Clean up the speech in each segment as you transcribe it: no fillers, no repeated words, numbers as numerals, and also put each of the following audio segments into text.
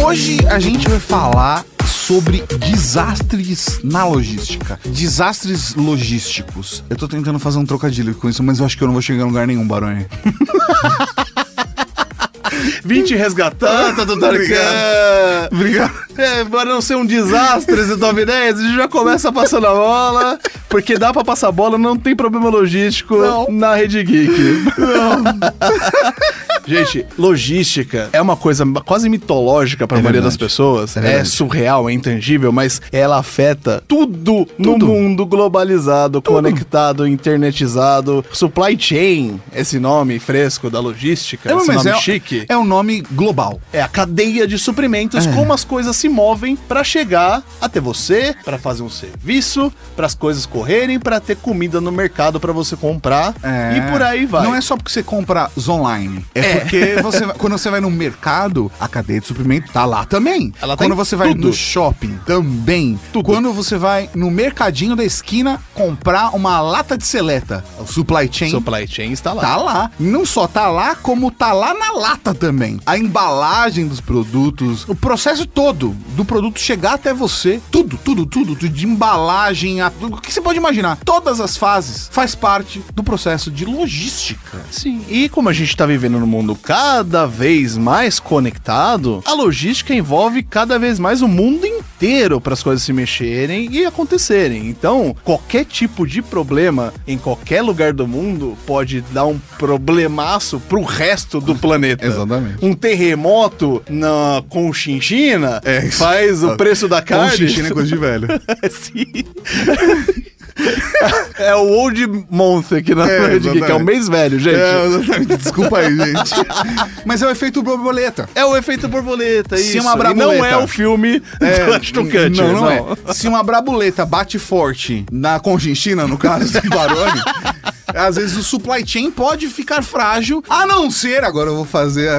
Hoje a gente vai falar sobre desastres na logística. Desastres logísticos. Eu tô tentando fazer um trocadilho com isso, mas eu acho que eu não vou chegar em lugar nenhum, Baroni. Vim te resgatar, tá tudo Obrigado. Para não ser um desastre esse top 10, a gente já começa passando a bola, porque dá pra passar a bola, não tem problema logístico na Rede Geek. Gente, logística é uma coisa quase mitológica pra maioria das pessoas. É surreal, é intangível, mas ela afeta tudo no mundo globalizado, conectado, internetizado. Supply chain, esse nome fresco da logística, esse nome chique. É um nome global. É a cadeia de suprimentos, como as coisas se movem pra chegar até você, pra fazer um serviço, para as coisas correrem, pra ter comida no mercado pra você comprar e por aí vai. Não é só porque você compra online, porque quando você vai no mercado, a cadeia de suprimento tá lá também. Quando você vai no shopping, também. Quando você vai no mercadinho da esquina comprar uma lata de seleta, o supply chain está lá. Tá lá. Não só tá lá, como tá lá na lata também. A embalagem dos produtos, o processo todo do produto chegar até você, tudo, de embalagem, o que você pode imaginar. Todas as fases faz parte do processo de logística. Sim. E como a gente tá vivendo num mundo cada vez mais conectado, a logística envolve cada vez mais o mundo inteiro para as coisas se mexerem e acontecerem. Então, qualquer tipo de problema em qualquer lugar do mundo pode dar um problemaço pro resto do planeta. Exatamente. Um terremoto na Conchinchina faz o preço da carne. Conchinchina é coisa de velho. Sim. É o Old Month aqui na Rede Geek, que é o mês velho, gente. Exatamente. Desculpa aí, gente. Mas é o efeito borboleta. É o efeito borboleta, isso. Se uma brabuleta... E não é o filme do Ashton Kutcher. Não é. Se uma brabuleta bate forte na Conchinchina, no caso do Baroni, às vezes o supply chain pode ficar frágil, a não ser, agora eu vou fazer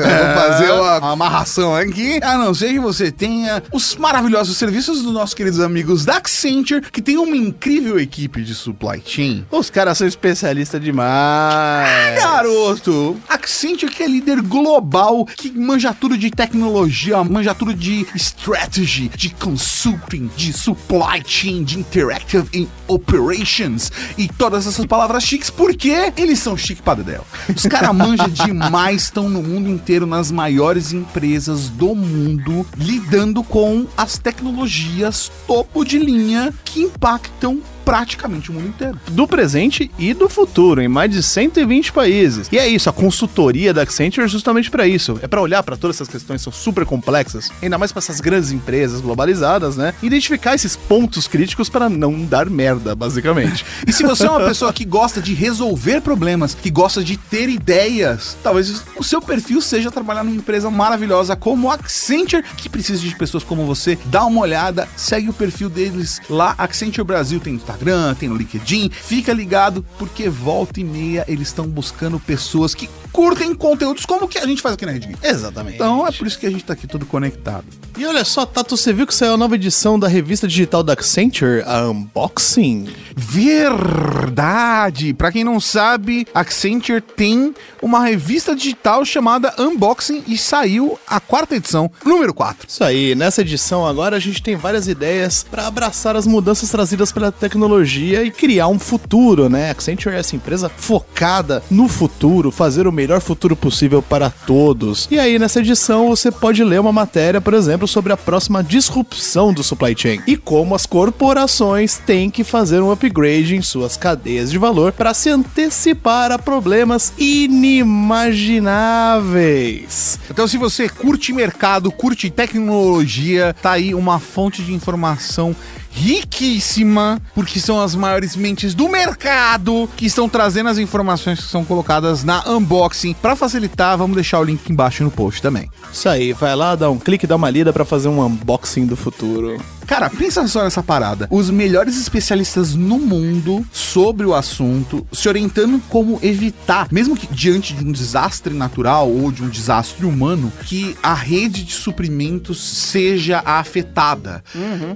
uma amarração aqui, a não ser que você tenha os maravilhosos serviços dos nossos queridos amigos da Accenture, que tem uma incrível equipe de supply chain. Os caras são especialistas demais. Garoto! Accenture, que é líder global, que manja tudo de tecnologia, manja tudo de strategy, de consulting, de supply chain, de interactive operations e todas essas palavras chiques, porque eles são chique pra dedéu. Os caras manjam demais, estão no mundo inteiro, nas maiores empresas do mundo, lidando com as tecnologias topo de linha que impactam praticamente o mundo inteiro. Do presente e do futuro, em mais de 120 países. E é isso, a consultoria da Accenture é justamente para isso. É para olhar para todas essas questões que são super complexas, ainda mais para essas grandes empresas globalizadas, né? Identificar esses pontos críticos para não dar merda, basicamente. E se você é uma pessoa que gosta de resolver problemas, que gosta de ter ideias, talvez o seu perfil seja trabalhar numa empresa maravilhosa como a Accenture, que precisa de pessoas como você. Dá uma olhada, segue o perfil deles lá. Accenture Brasil tem Instagram, tem no LinkedIn, fica ligado, porque volta e meia eles estão buscando pessoas que curtem conteúdos como o que a gente faz aqui na Rede Geek. Exatamente. Então é por isso que a gente tá aqui tudo conectado. E olha só, Tato, você viu que saiu a nova edição da revista digital da Accenture, a Unboxing? Verdade! Pra quem não sabe, a Accenture tem uma revista digital chamada Unboxing e saiu a 4ª edição, número 4. Isso aí, nessa edição agora a gente tem várias ideias pra abraçar as mudanças trazidas pela tecnologia e criar um futuro, né? A Accenture é essa empresa focada no futuro, fazer o melhor futuro possível para todos. E aí, nessa edição, você pode ler uma matéria, por exemplo, sobre a próxima disrupção do supply chain e como as corporações têm que fazer um upgrade em suas cadeias de valor para se antecipar a problemas inimagináveis. Então, se você curte mercado, curte tecnologia, tá aí uma fonte de informação riquíssima, porque são as maiores mentes do mercado que estão trazendo as informações que são colocadas na Unboxing. Para facilitar, vamos deixar o link aqui embaixo no post também. Isso aí, vai lá, dá um clique, dá uma lida para fazer um unboxing do futuro. Cara, pensa só nessa parada. Os melhores especialistas no mundo sobre o assunto, se orientando como evitar, mesmo que diante de um desastre natural ou de um desastre humano, que a rede de suprimentos seja afetada.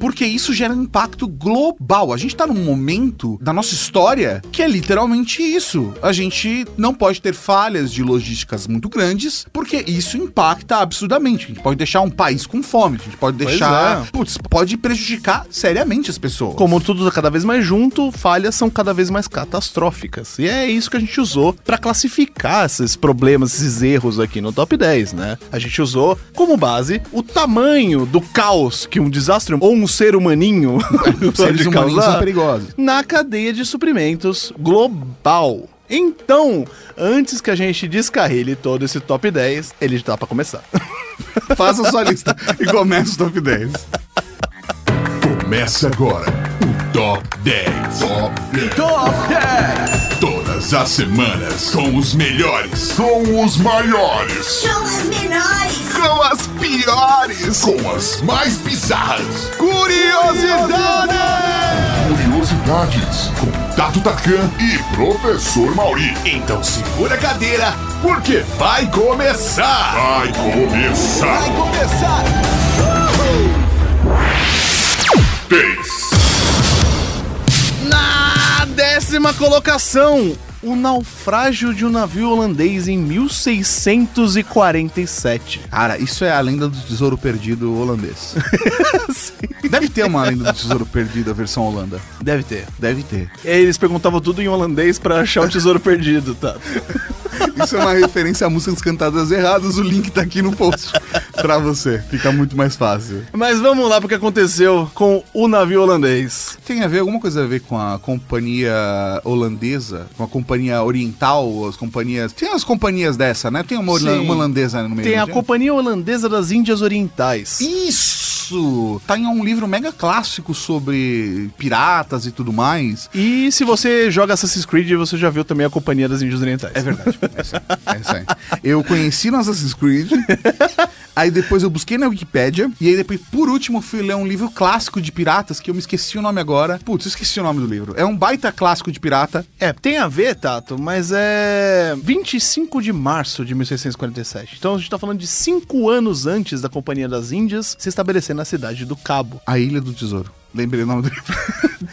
Porque isso gera um impacto global. A gente tá num momento da nossa história que é literalmente isso. A gente não pode ter falhas de logísticas muito grandes, porque isso impacta absurdamente. A gente pode deixar um país com fome, a gente pode deixar... Putz, pode prejudicar seriamente as pessoas. Como tudo tá cada vez mais junto, falhas são cada vez mais catastróficas. E é isso que a gente usou pra classificar esses problemas, esses erros aqui no Top 10, né? A gente usou como base o tamanho do caos que um desastre ou um ser humaninho Seres humanos são perigosos. na cadeia de suprimentos global. Então, antes que a gente descarrile todo esse top 10, ele tá pra começar. Faça a sua lista e comece o top 10. Começa agora o Top 10. Top 10! Todas as semanas com os melhores, com os maiores, São as menores. com as piores, com as mais bizarras. Curiosidades! Curiosidades com Tato Tarkan e Professor Mauri. Então segura a cadeira, porque vai começar! Vai começar! Vai começar! 10. Na 10ª colocação, o naufrágio de um navio holandês em 1647. Cara, isso é a lenda do tesouro perdido holandês. Deve ter uma lenda do tesouro perdido, a versão Holanda. Deve ter. Deve ter. E aí eles perguntavam tudo em holandês pra achar o tesouro perdido, tá? Isso é uma referência a músicas cantadas erradas, o link tá aqui no post pra você. Fica muito mais fácil. Mas vamos lá pro que aconteceu com o navio holandês. Tem a ver, alguma coisa a ver com a companhia holandesa, com a companhia oriental, as companhias... Tem as companhias dessa, né? Tem uma holandesa no meio. Tem a né? Companhia Holandesa das Índias Orientais. Isso! Tá em um livro mega clássico sobre piratas e tudo mais. E se você joga Assassin's Creed, você já viu também a Companhia das Índias Orientais. É verdade, é isso aí. Eu conheci no Assassin's Creed, aí depois eu busquei na Wikipédia, e aí depois, por último, fui ler um livro clássico de piratas, que eu me esqueci o nome agora. Putz, eu esqueci o nome do livro. É um baita clássico de pirata. É, tem a ver, Tato, mas é 25 de março de 1647. Então a gente tá falando de 5 anos antes da Companhia das Índias se estabelecer na cidade do Cabo. A Ilha do Tesouro. Lembrei o nome do livro.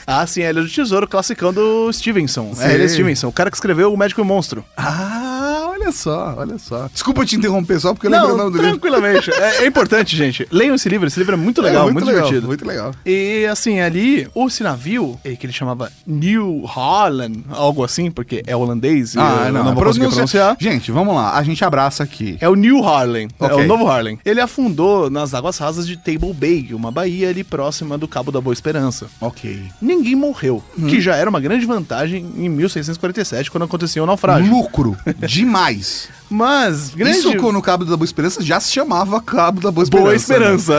Ah, sim, a Ilha do Tesouro, classicão do Stevenson. Sim. É, ele é Stevenson, o cara que escreveu O Médico e o Monstro. Ah, olha só, olha só. Desculpa te interromper só porque eu lembrei o nome do livro. Tranquilamente. É importante, gente. Leiam esse livro é muito legal, muito divertido. Muito legal. E assim, ali, esse navio, que ele chamava New Holland, algo assim, porque é holandês e eu não vou conseguir pronunciar. Gente, vamos lá, a gente abraça aqui. É o New Harlem, é Ok. o novo Harlem. Ele afundou nas águas rasas de Table Bay, uma baía ali próxima do Cabo da Boa Esperança. Ok. Ninguém morreu, que já era uma grande vantagem em 1647, quando aconteceu o naufrágio. Lucro. Demais. Mas, grande... Isso no Cabo da Boa Esperança já se chamava Cabo da Boa Esperança. Boa Esperança,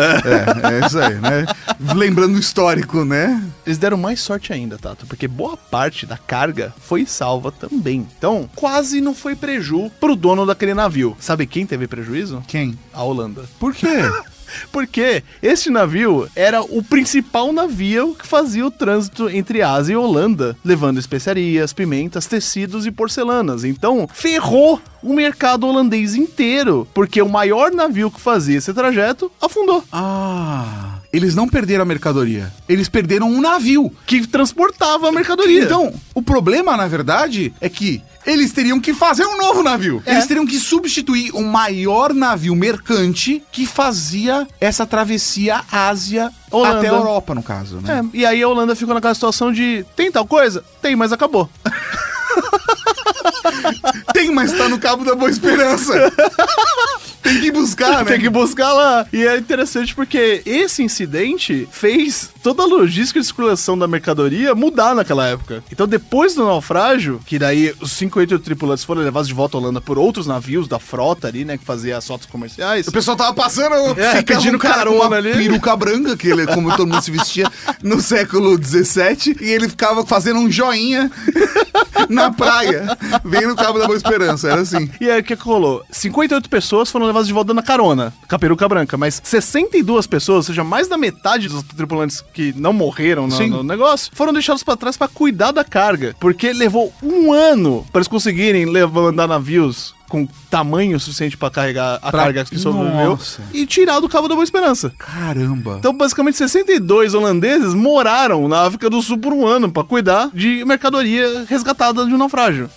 É isso aí, né? Lembrando o histórico, né? Eles deram mais sorte ainda, Tato, porque boa parte da carga foi salva também. Então, quase não foi preju pro dono daquele navio. Sabe quem teve prejuízo? Quem? A Holanda. Por quê? Porque este navio era o principal navio que fazia o trânsito entre Ásia e Holanda, levando especiarias, pimentas, tecidos e porcelanas. Então, ferrou o mercado holandês inteiro, porque o maior navio que fazia esse trajeto afundou. Eles não perderam a mercadoria. Eles perderam um navio. Que transportava a mercadoria. Então, o problema, na verdade, é que eles teriam que fazer um novo navio. É. Eles teriam que substituir o maior navio mercante que fazia essa travessia Ásia Holanda. até a Europa, no caso, né? E aí a Holanda ficou naquela situação de, tem tal coisa? Tem, mas acabou. Tem, mas tá no Cabo da Boa Esperança. Tem que buscar, né? Tem que buscar lá. E é interessante porque esse incidente fez toda a logística de circulação da mercadoria mudar naquela época. Então, depois do naufrágio, que daí os 58 tripulantes foram levados de volta à Holanda por outros navios da frota ali, né, que fazia as rotas comerciais. O pessoal tava passando, pedindo um cara com carona uma ali. peruca branca, que ele, como todo mundo se vestia no século XVII, e ele ficava fazendo um joinha na praia, bem no Cabo da Boa Esperança, era assim. E aí, o que rolou? 58 pessoas foram levadas tava de volta dando carona, com a peruca branca, mas 62 pessoas, ou seja, mais da metade dos tripulantes que não morreram no negócio, foram deixados pra trás pra cuidar da carga, porque levou 1 ano pra eles conseguirem andar navios com tamanho suficiente pra carregar a carga que sobreviveu. Nossa. E tirar do Cabo da Boa Esperança. Caramba. Então, basicamente, 62 holandeses moraram na África do Sul por 1 ano pra cuidar de mercadoria resgatada de um naufrágio.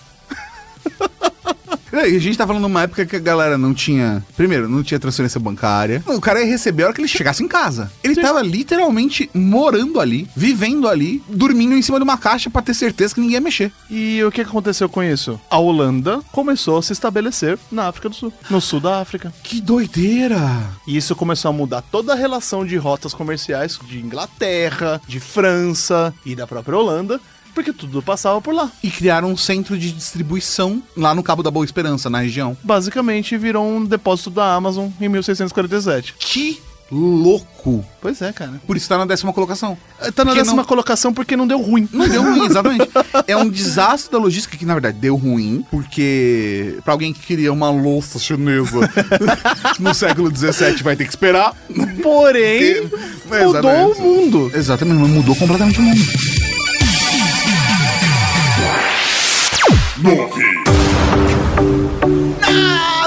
E a gente tá falando numa época que a galera não tinha... Primeiro, não tinha transferência bancária. O cara ia receber a hora que ele chegasse em casa. Ele tava literalmente morando ali, vivendo ali, dormindo em cima de uma caixa pra ter certeza que ninguém ia mexer. E o que aconteceu com isso? A Holanda começou a se estabelecer na África do Sul, no sul da África. Que doideira! E isso começou a mudar toda a relação de rotas comerciais de Inglaterra, de França e da própria Holanda, porque tudo passava por lá. E criaram um centro de distribuição lá no Cabo da Boa Esperança, na região. Basicamente, virou um depósito da Amazon em 1647. Que louco! Pois é, cara. Por isso tá na 10ª colocação. Tá na Porque 10ª colocação porque não deu ruim. Não deu ruim, exatamente. É um desastre da logística que, na verdade, deu ruim, porque pra alguém que queria uma louça chinesa no século XVII vai ter que esperar. Porém, mudou o mundo. Exatamente, mas mudou completamente o mundo. 9.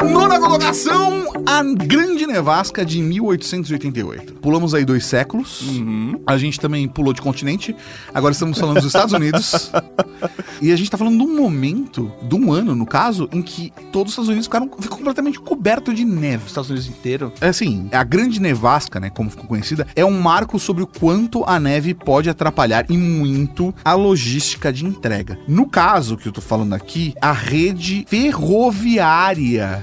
Na 9ª colocação, a Grande Nevasca de 1888. Pulamos aí 2 séculos. A gente também pulou de continente. Agora estamos falando dos Estados Unidos. E a gente tá falando de um momento, de um ano, no caso, em que todos os Estados Unidos ficou completamente coberto de neve. Os Estados Unidos inteiro? É assim, a Grande Nevasca, né, como ficou conhecida, é um marco sobre o quanto a neve pode atrapalhar e muito a logística de entrega. No caso que eu tô falando aqui, a rede ferroviária.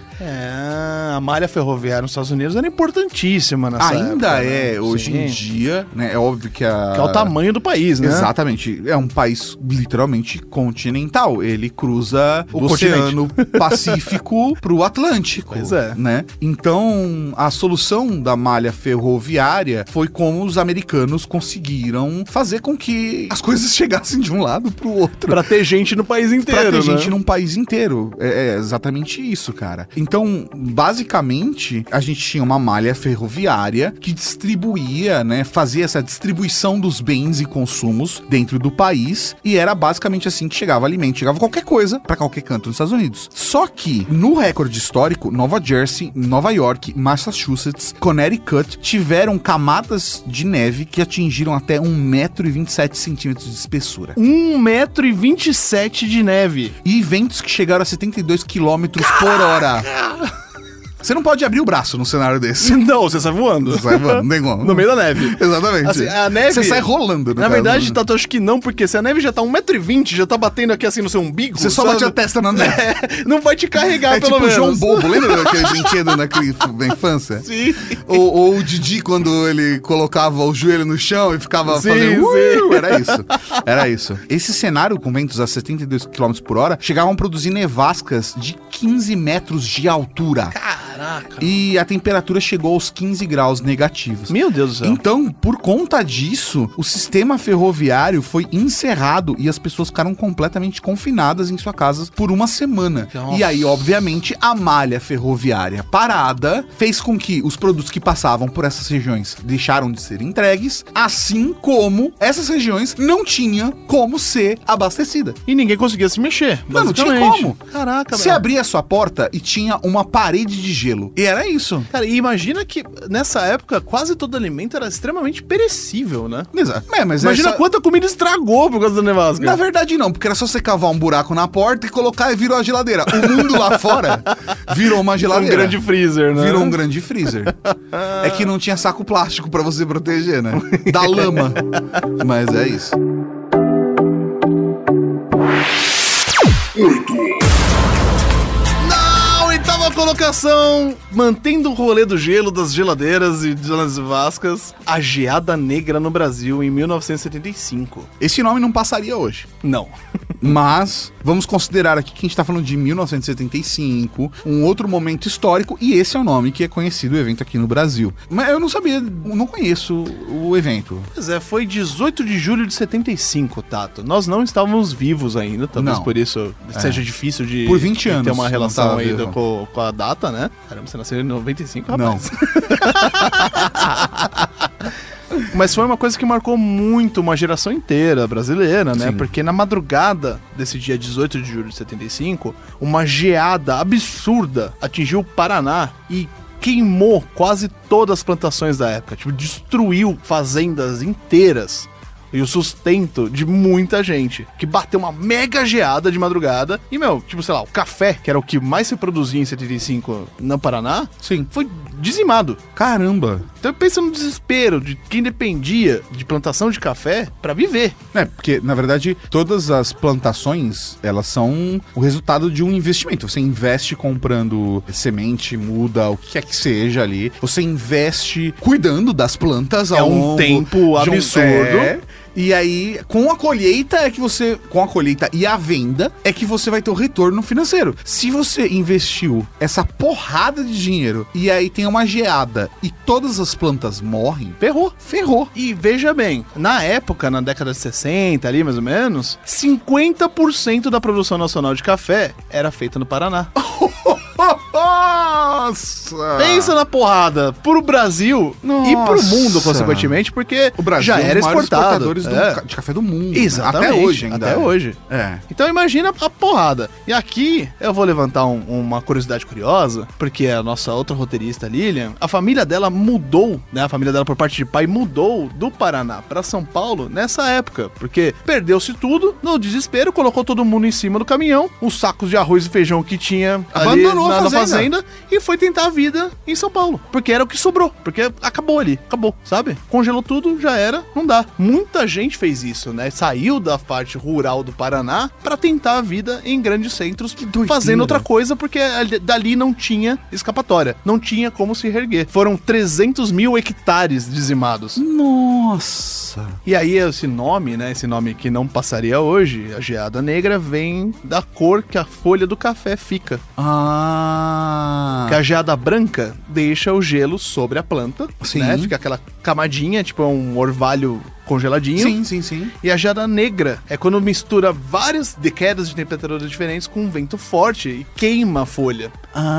A malha ferroviária nos Estados Unidos era importantíssima nessa Ainda época, é, né? hoje em dia, né? É óbvio que Que é o tamanho do país, né? Exatamente. É um país literalmente continental. Ele cruza o Oceano Pacífico pro Atlântico. Pois é. Né? Então, a solução da malha ferroviária foi como os americanos conseguiram fazer com que as coisas chegassem de um lado pro outro. Pra ter gente no país inteiro, Pra ter né? gente num país inteiro. É exatamente isso, cara. Então, basicamente, a gente tinha uma malha ferroviária que distribuía, né, fazia essa distribuição dos bens e consumos dentro do país, e era basicamente assim que chegava alimento, chegava qualquer coisa pra qualquer canto dos Estados Unidos. Só que, no recorde histórico, Nova Jersey, Nova York, Massachusetts, Connecticut tiveram camadas de neve que atingiram até 1,27 m de espessura. 1,27 m de neve. E ventos que chegaram a 72 km por hora. Você não pode abrir o braço num cenário desse. Não, você sai voando. Você sai voando, nem como. No meio da neve. Exatamente. Assim, a neve... Você sai rolando, Na verdade, Tato, acho que não, porque se a neve já tá 1,20 m, já tá batendo aqui assim no seu umbigo... Você só bate a testa na neve. Não vai te carregar, pelo tipo menos. João Bobo, lembra daquele brinquedo na infância? Sim. Ou o Didi, quando ele colocava o joelho no chão e ficava Sim, fazendo... sim. Era isso. Era isso. Esse cenário com ventos a 72 km por hora chegavam a produzir nevascas de 15 metros de altura. Caraca. E a temperatura chegou aos 15 graus negativos. Meu Deus do céu. Então, por conta disso, o sistema ferroviário foi encerrado e as pessoas ficaram completamente confinadas em suas casas por 1 semana. Nossa. E aí, obviamente, a malha ferroviária parada fez com que os produtos que passavam por essas regiões deixaram de ser entregues, assim como essas regiões não tinham como ser abastecida. E ninguém conseguia se mexer, Não tinha basicamente. como. Caraca, Você velho. abria a sua porta e tinha uma parede de gelo. E era isso. Cara, e imagina que nessa época quase todo alimento era extremamente perecível, né? Exato. Mas Imagina essa... quanta comida estragou por causa da nevasca. Na verdade não, porque era só você cavar um buraco na porta e colocar e virou a geladeira. O mundo lá fora virou uma Um geladeira. grande freezer, né? Virou um grande freezer. É que não tinha saco plástico pra você proteger, né? Da lama. Mas é isso. 8. Oitava colocação, mantendo o rolê do gelo, das geladeiras e das vascas, a geada negra no Brasil em 1975. Esse nome não passaria hoje. Não. Mas vamos considerar aqui que a gente tá falando de 1975, um outro momento histórico, e esse é o nome que é conhecido o evento aqui no Brasil. Mas eu não sabia, não conheço o evento. Pois é, foi 18 de julho de 75, Tato. Nós não estávamos vivos ainda, talvez Não. por isso seja difícil de Por 20 de ter anos uma não relação tava aí vivo. com a pela data, né? Caramba, você nasceu em 95, rapaz? Não. Mas foi uma coisa que marcou muito uma geração inteira brasileira, né? Sim. Porque na madrugada desse dia 18 de julho de 75, uma geada absurda atingiu o Paraná e queimou quase todas as plantações da época. Tipo, destruiu fazendas inteiras e o sustento de muita gente, que bateu uma mega geada de madrugada. E, tipo, sei lá, o café, que era o que mais se produzia em 75 no Paraná, Sim. foi dizimado. Caramba. Então pensa no desespero de quem dependia de plantação de café pra viver. Porque, na verdade, todas as plantações, elas são o resultado de um investimento. Você investe comprando semente, muda, o que quer que seja ali. Você investe cuidando das plantas ao longo tempo de absurdo. E aí, com a colheita e a venda, é que você vai ter o retorno financeiro. Se você investiu essa porrada de dinheiro e aí tem uma geada e todas as plantas morrem, ferrou. E veja bem, na época, na década de 60 ali mais ou menos, 50% da produção nacional de café era feita no Paraná. Nossa! Pensa na porrada pro Brasil e pro mundo, consequentemente, porque o Brasil já era é um dos maiores exportado. exportadores de café do mundo. Exatamente. Até hoje ainda. Até hoje. É. Então imagina a porrada. E aqui eu vou levantar uma curiosidade curiosa, porque a nossa outra roteirista, Lilian, a família dela mudou, né? A família dela por parte de pai mudou do Paraná pra São Paulo nessa época, porque perdeu-se tudo, no desespero, colocou todo mundo em cima do caminhão, os sacos de arroz e feijão que tinha ali Abandonou na a fazenda e foi tentar a vida em São Paulo, porque era o que sobrou, porque acabou ali, sabe? Congelou tudo, já era, não dá. Muita gente fez isso, né? Saiu da parte rural do Paraná pra tentar a vida em grandes centros, fazendo outra coisa, porque dali não tinha escapatória, não tinha como se reerguer. Foram 300 mil hectares dizimados. Nossa! E aí esse nome, né? Esse nome que não passaria hoje, a geada negra, vem da cor que a folha do café fica. Que a geada branca deixa o gelo sobre a planta, né? Fica aquela camadinha, tipo um orvalho congeladinho. Sim. E a geada negra é quando mistura várias quedas de temperatura diferentes com um vento forte e queima a folha.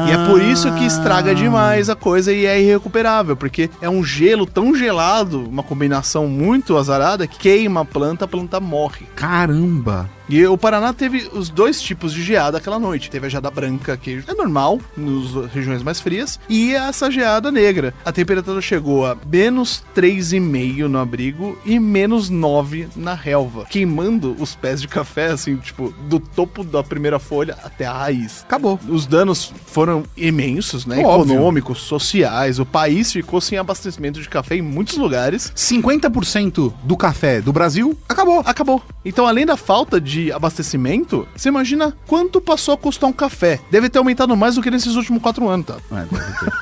E é por isso que estraga demais a coisa e é irrecuperável, porque é um gelo tão gelado, uma combinação muito azarada, que queima a planta morre. Caramba! E o Paraná teve os dois tipos de geada aquela noite. Teve a geada branca, que é normal nas regiões mais frias, e essa geada negra. A temperatura chegou a menos 3,5 no abrigo e menos 9 na relva, queimando os pés de café, assim, tipo, do topo da primeira folha até a raiz. Acabou. Os danos foram imensos, né? Óbvio. Econômicos, sociais. O país ficou sem abastecimento de café em muitos lugares. 50% do café do Brasil acabou. Então, além da falta de abastecimento, você imagina quanto passou a custar um café. Deve ter aumentado mais do que nesses últimos 4 anos, tá? Deve ter.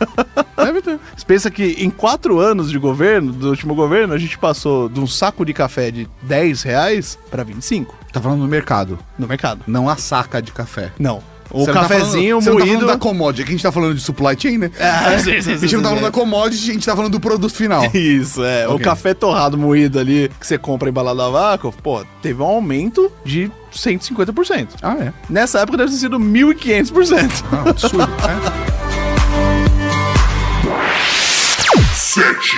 Deve ter. Você pensa que em 4 anos de governo, do último governo, a gente passou de um saco de café de R$10 pra 25. Tá falando no mercado. No mercado. Não a saca de café. Não. O Você cafezinho não tá moído... falando da commodity, aqui a gente tá falando de supply chain, né? Sim, a gente não tá falando da commodity, a gente tá falando do produto final. Isso, é. Okay. O café torrado moído ali, que você compra embalado a vácuo, pô, teve um aumento de 150%. É. Nessa época deve ter sido 1.500%. Absurdo. 7.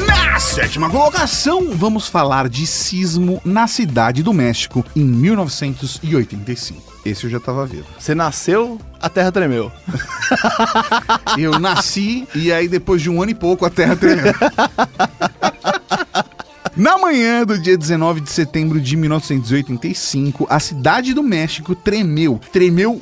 Na sétima colocação, vamos falar de sismo na Cidade do México em 1985. Esse eu já tava vivo. Você nasceu, a terra tremeu. Eu nasci e aí depois de 1 ano e pouco a Terra tremeu. Na manhã do dia 19 de setembro de 1985, a Cidade do México tremeu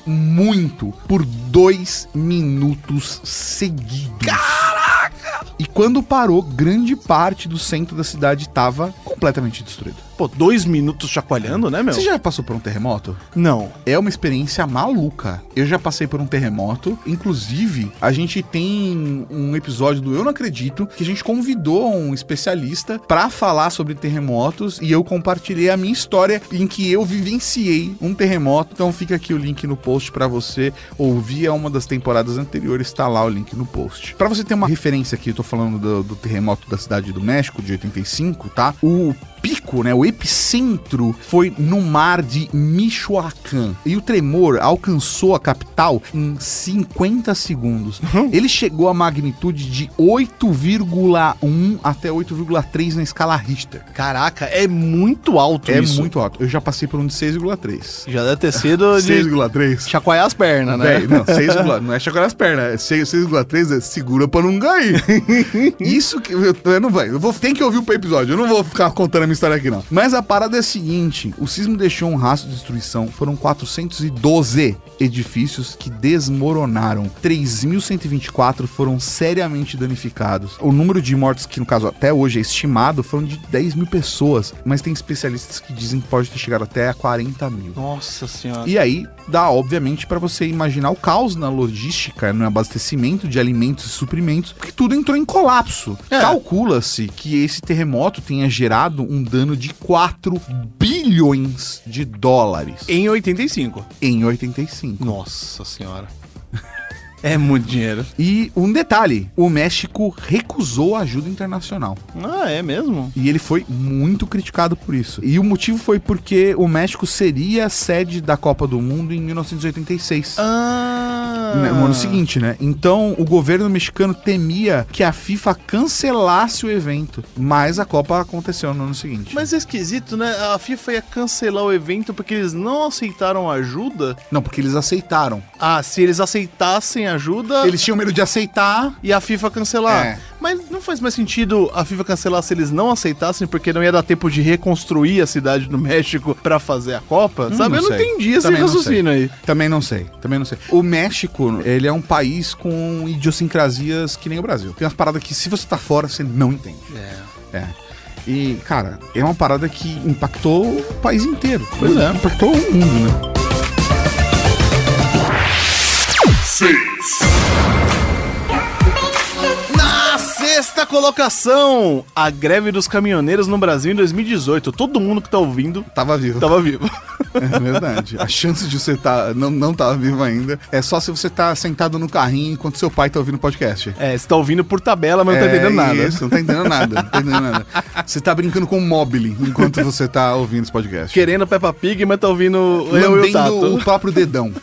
muito por 2 minutos seguidos. Caraca! E quando parou, grande parte do centro da cidade estava completamente destruído. Pô, 2 minutos chacoalhando, né, meu? Você já passou por um terremoto? Não. É uma experiência maluca. Eu já passei por um terremoto. Inclusive, a gente tem um episódio do Eu Não Acredito que a gente convidou um especialista pra falar sobre terremotos e eu compartilhei a minha história em que eu vivenciei um terremoto. Então fica aqui o link no post pra você ouvir uma das temporadas anteriores. Tá lá o link no post. Pra você ter uma referência aqui, eu tô falando do terremoto da Cidade do México de 85, tá? O o pico, né, o epicentro foi no mar de Michoacán. E o tremor alcançou a capital em 50 segundos. Ele chegou a magnitude de 8,1 até 8,3 na escala Richter. Caraca, é muito alto isso. É muito alto. Eu já passei por um de 6,3. Já deve ter sido de 6,3? chacoalhar as pernas, né? Não, 6, não é chacoalhar as pernas. 6,3 é segura pra não cair. Isso que eu não vai. Tem que ouvir o episódio. Eu não vou ficar contando a minha história aqui, não. Mas a parada é a seguinte: o sismo deixou um rastro de destruição. Foram 412 edifícios que desmoronaram. 3.124 foram seriamente danificados. O número de mortos, que no caso até hoje é estimado, foram de 10 mil pessoas. Mas tem especialistas que dizem que pode ter chegado até a 40 mil. Nossa senhora. E aí dá, obviamente, pra você imaginar o caos na logística, no abastecimento de alimentos e suprimentos, porque tudo entrou em colapso. Calcula-se que esse terremoto tenha gerado um dano de 4 bilhões de dólares. Em 85. Em 85. Nossa senhora. É muito dinheiro. E um detalhe, o México recusou ajuda internacional. Ah, é mesmo? E ele foi muito criticado por isso. E o motivo foi porque o México seria a sede da Copa do Mundo em 1986. No ano seguinte, né? Então, o governo mexicano temia que a FIFA cancelasse o evento. Mas a Copa aconteceu no ano seguinte. Mas é esquisito, né? A FIFA ia cancelar o evento porque eles não aceitaram ajuda? Não, porque eles aceitaram. Ah, se eles aceitassem ajuda... Eles tinham medo de aceitar e a FIFA cancelar. É. Mas não faz mais sentido a FIFA cancelar se eles não aceitassem, porque não ia dar tempo de reconstruir a cidade do México pra fazer a Copa? Sabe? Eu não entendi esse raciocínio aí. Também não sei. O México, ele é um país com idiosincrasias que nem o Brasil. Tem umas paradas que se você tá fora, você não entende. É. E, cara, é uma parada que impactou o país inteiro. Pois é. Impactou o mundo, né? 6. Sexta colocação, a greve dos caminhoneiros no Brasil em 2018. Todo mundo que tá ouvindo tava vivo. É verdade. A chance de você não tá vivo ainda é só se você tá sentado no carrinho enquanto seu pai tá ouvindo o podcast. Você tá ouvindo por tabela, mas não tá entendendo nada. Isso, não tá entendendo nada. Você tá brincando com o Mobile enquanto você tá ouvindo esse podcast. Querendo Peppa Pig, mas tá ouvindo eu e o Tato. O próprio dedão.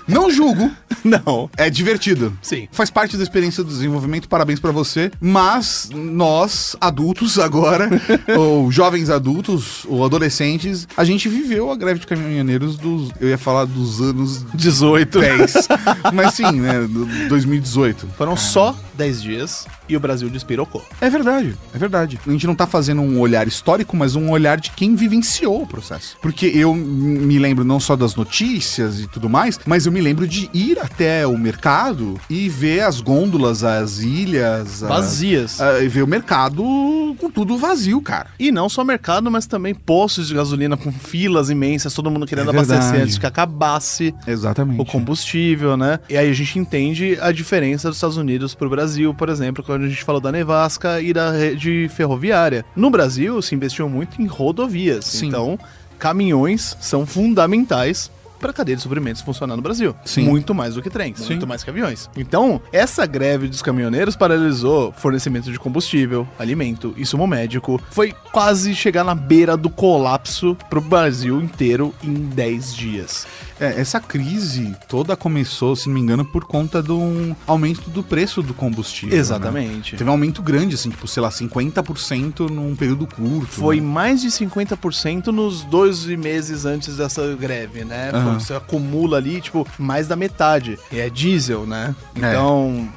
Não julgo. Não. É divertido. Sim. Faz parte da experiência do desenvolvimento, parabéns pra você. Mas nós, adultos agora, ou jovens adultos, ou adolescentes, a gente viveu a greve de caminhoneiros eu ia falar dos anos 18. 10. Mas sim, né, 2018. Foram só 10 dias e o Brasil despirocou. É verdade. A gente não tá fazendo um olhar histórico, mas um olhar de quem vivenciou o processo. Porque eu me lembro não só das notícias e tudo mais, mas eu me lembro de ir até o mercado e ver as gôndolas, as ilhas... vazias. E ver o mercado com tudo vazio, cara. E não só mercado, mas também postos de gasolina com filas imensas, todo mundo querendo abastecer antes que acabasse o combustível, né? E aí a gente entende a diferença dos Estados Unidos pro Brasil, por exemplo, quando a gente falou da nevasca e da rede ferroviária. No Brasil, se investiu muito em rodovias. Sim. Então, caminhões são fundamentais para a cadeia de suprimentos funcionar no Brasil. Sim. Muito mais do que trens, muito mais que aviões. Então, essa greve dos caminhoneiros paralisou fornecimento de combustível, alimento, insumo médico. Foi quase chegar na beira do colapso pro Brasil inteiro em 10 dias. Essa crise toda começou, se não me engano, por conta do aumento do preço do combustível. Exatamente. Né? Teve um aumento grande, assim, tipo, sei lá, 50% num período curto. Foi mais de 50% nos 12 meses antes dessa greve, né? Você acumula ali, tipo, mais da metade. E é diesel, né? Então,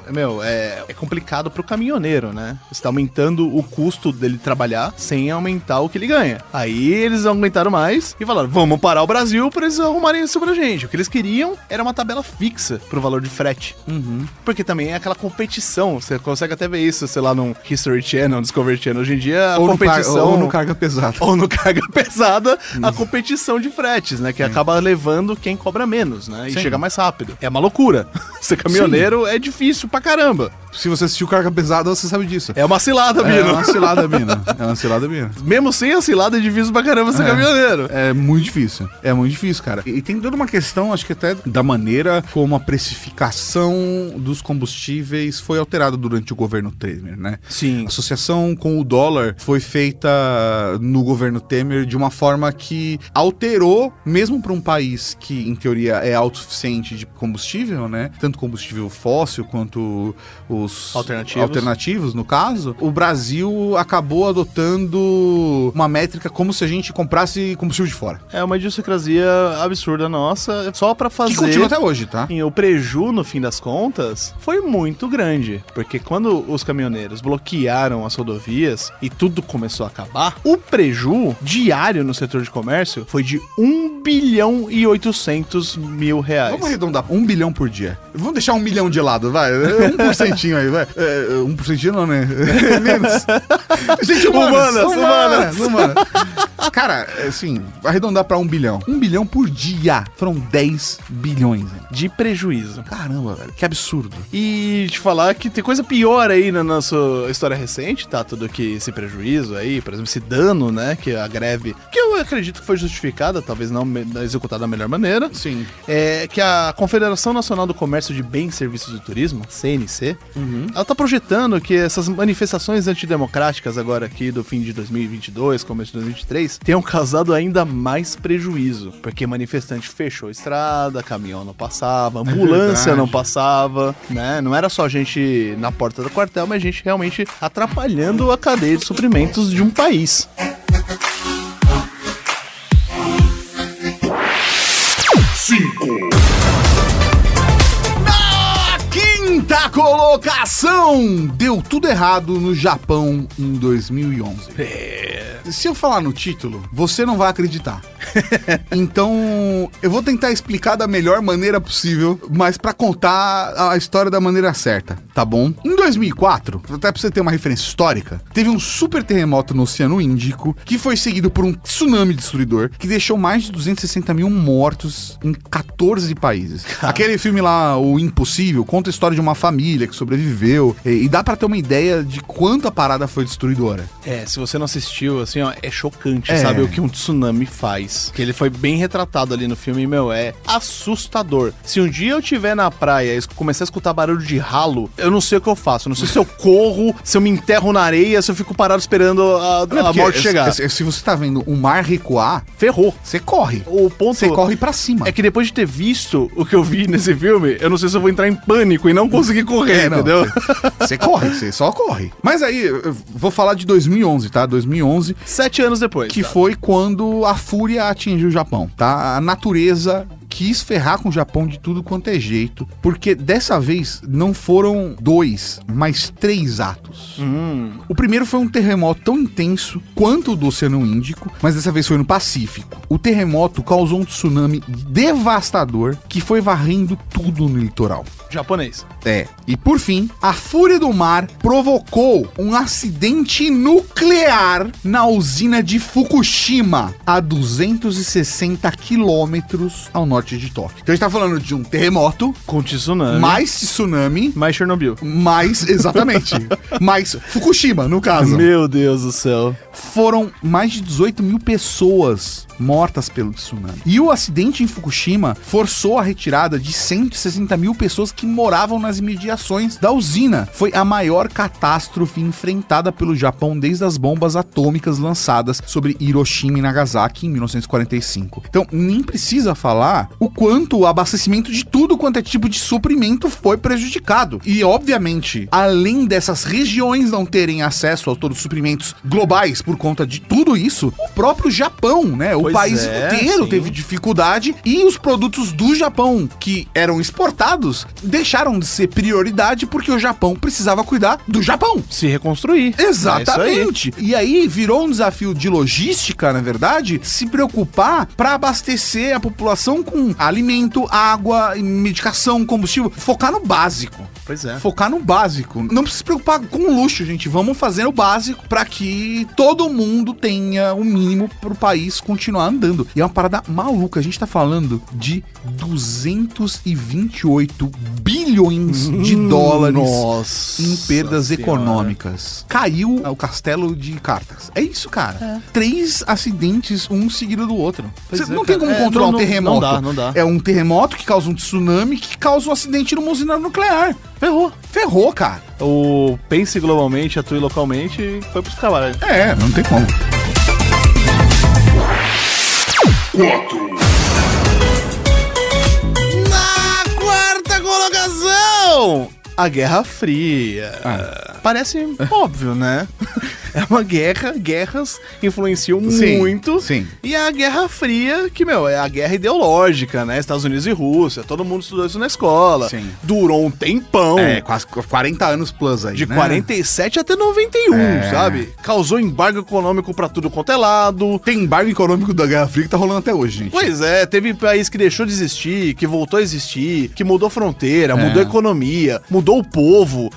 é complicado pro caminhoneiro, né? Você tá aumentando o custo dele trabalhar sem aumentar o que ele ganha. Aí eles aumentaram mais e falaram, vamos parar o Brasil pra eles arrumarem isso pra gente. O que eles queriam era uma tabela fixa pro valor de frete. Porque também é aquela competição. Você consegue até ver isso, sei lá, no History Channel, Discovery Channel. Hoje em dia, a competição... Ou no Carga Pesada. Ou no Carga Pesada, a competição de fretes, né? Que acaba levando usando quem cobra menos, né? E Sim. chega mais rápido. É uma loucura. Ser caminhoneiro é difícil pra caramba. Se você assistiu Carga Pesada, você sabe disso. É uma cilada, Bino. É uma cilada, Bino. É uma cilada, Bino. Mesmo sem a cilada, é difícil pra caramba ser caminhoneiro. É muito difícil. É muito difícil, cara. E tem toda uma questão, acho que até da maneira como a precificação dos combustíveis foi alterada durante o governo Temer, né? Sim. A associação com o dólar foi feita no governo Temer de uma forma que alterou, mesmo para um país que, em teoria, é autossuficiente de combustível, né? Tanto combustível fóssil quanto os alternativos, no caso, o Brasil acabou adotando uma métrica como se a gente comprasse combustível de fora. É uma idiosincrasia absurda nossa, só pra fazer... Que continua até hoje, tá? O preju, no fim das contas, foi muito grande. Porque quando os caminhoneiros bloquearam as rodovias e tudo começou a acabar, o preju diário no setor de comércio foi de 1 bilhão e 800 mil reais. Vamos arredondar 1 bilhão por dia. Vamos deixar 1 milhão de lado, vai. 1% aí, vai. 1% não, né? Menos. Gente, humanas. Cara, assim, arredondar pra 1 bilhão. 1 bilhão por dia. Foram 10 bilhões. Né? De prejuízo. Caramba, velho. Que absurdo. E te falar que tem coisa pior aí na nossa história recente, tá? Tudo que esse prejuízo aí, por exemplo, esse dano, né? Que a greve, que eu acredito que foi justificada, talvez não executada da melhor maneira. Sim. É que a Confederação Nacional do Comércio de Bens, Serviços e Turismo, CNC, ela tá projetando que essas manifestações antidemocráticas agora aqui do fim de 2022, começo de 2023, tenham causado ainda mais prejuízo. Porque manifestante fechou a estrada, caminhão não passava, ambulância não passava, né? Não era só gente na porta do quartel, mas gente realmente atrapalhando a cadeia de suprimentos de um país. Quinta colocação! Deu tudo errado no Japão em 2011. Se eu falar no título, você não vai acreditar. Então, eu vou tentar explicar da melhor maneira possível, mas pra contar a história da maneira certa, tá bom? Em 2004, até pra você ter uma referência histórica, teve um super terremoto no Oceano Índico, que foi seguido por um tsunami destruidor, que deixou mais de 260 mil mortos em 14 países. Aquele filme lá, O Impossível, conta a história de uma família que sobreviveu, e dá pra ter uma ideia de quanto a parada foi destruidora. Se você não assistiu, assim, ó, é chocante, sabe, o que um tsunami faz. Que ele foi bem retratado ali no filme, meu, é assustador. Se um dia eu estiver na praia e começar a escutar barulho de ralo, eu não sei o que eu faço. Não sei se eu corro, se eu me enterro na areia, se eu fico parado esperando a morte chegar. Se você tá vendo o mar recuar, ferrou. Você corre. O ponto Você corre pra cima. É que depois de ter visto o que eu vi nesse filme, eu não sei se eu vou entrar em pânico e não conseguir correr, entendeu? Você corre, você só corre. Mas aí, eu vou falar de 2011, tá? 2011. 7 anos depois. Que foi quando a fúria atingiu o Japão, tá? A natureza quis ferrar com o Japão de tudo quanto é jeito, porque dessa vez não foram 2, mas 3 atos. O primeiro foi um terremoto tão intenso quanto o do Oceano Índico, mas dessa vez foi no Pacífico. O terremoto causou um tsunami devastador que foi varrendo tudo no litoral. Japonês. E por fim, a fúria do mar provocou um acidente nuclear na usina de Fukushima, a 260 quilômetros ao norte de Tóquio. Então a gente tá falando de um terremoto com tsunami, mais tsunami, mais Chernobyl, exatamente, mais Fukushima, no caso. Meu Deus do céu. Foram mais de 18 mil pessoas mortas pelo tsunami. E o acidente em Fukushima forçou a retirada de 160 mil pessoas que moravam nas imediações da usina. Foi a maior catástrofe enfrentada pelo Japão desde as bombas atômicas lançadas sobre Hiroshima e Nagasaki em 1945. Então, nem precisa falar o quanto o abastecimento de tudo quanto é tipo de suprimento foi prejudicado. E, obviamente, além dessas regiões não terem acesso a todos os suprimentos globais por conta de tudo isso, o próprio Japão, né? O país inteiro teve dificuldade e os produtos do Japão que eram exportados deixaram de ser prioridade porque o Japão precisava cuidar do Japão. Se reconstruir. Exatamente. E aí virou um desafio de logística, na verdade, se preocupar para abastecer a população com alimento, água, medicação, combustível, focar no básico. Pois é. Focar no básico. Não precisa se preocupar com o luxo, gente. Vamos fazer o básico pra que todo mundo tenha o mínimo pro país continuar andando. E é uma parada maluca. A gente tá falando de 228 bilhões de dólares Nossa em perdas senhora. econômicas. Caiu o castelo de cartas. É isso, cara. 3 acidentes, um seguido do outro. Pois Você é, não tem como cara. controlar um terremoto. Não dá. É um terremoto que causa um tsunami que causa um acidente numa usina nuclear. Ferrou, cara. O pense globalmente, atue localmente e foi pros cavalos. É, não tem como. 4, Na quarta colocação, a Guerra Fria. Parece óbvio, né? É uma guerras influenciam muito. sim. E a Guerra Fria, que, é a guerra ideológica, né? Estados Unidos e Rússia, todo mundo estudou isso na escola. Sim. Durou um tempão. É, quase 40 anos plus aí, De né? 47 até 91, sabe? Causou embargo econômico pra tudo quanto é lado. Tem embargo econômico da Guerra Fria que tá rolando até hoje, gente. Pois é, teve país que deixou de existir, que voltou a existir, que mudou fronteira, mudou a economia, mudou o povo.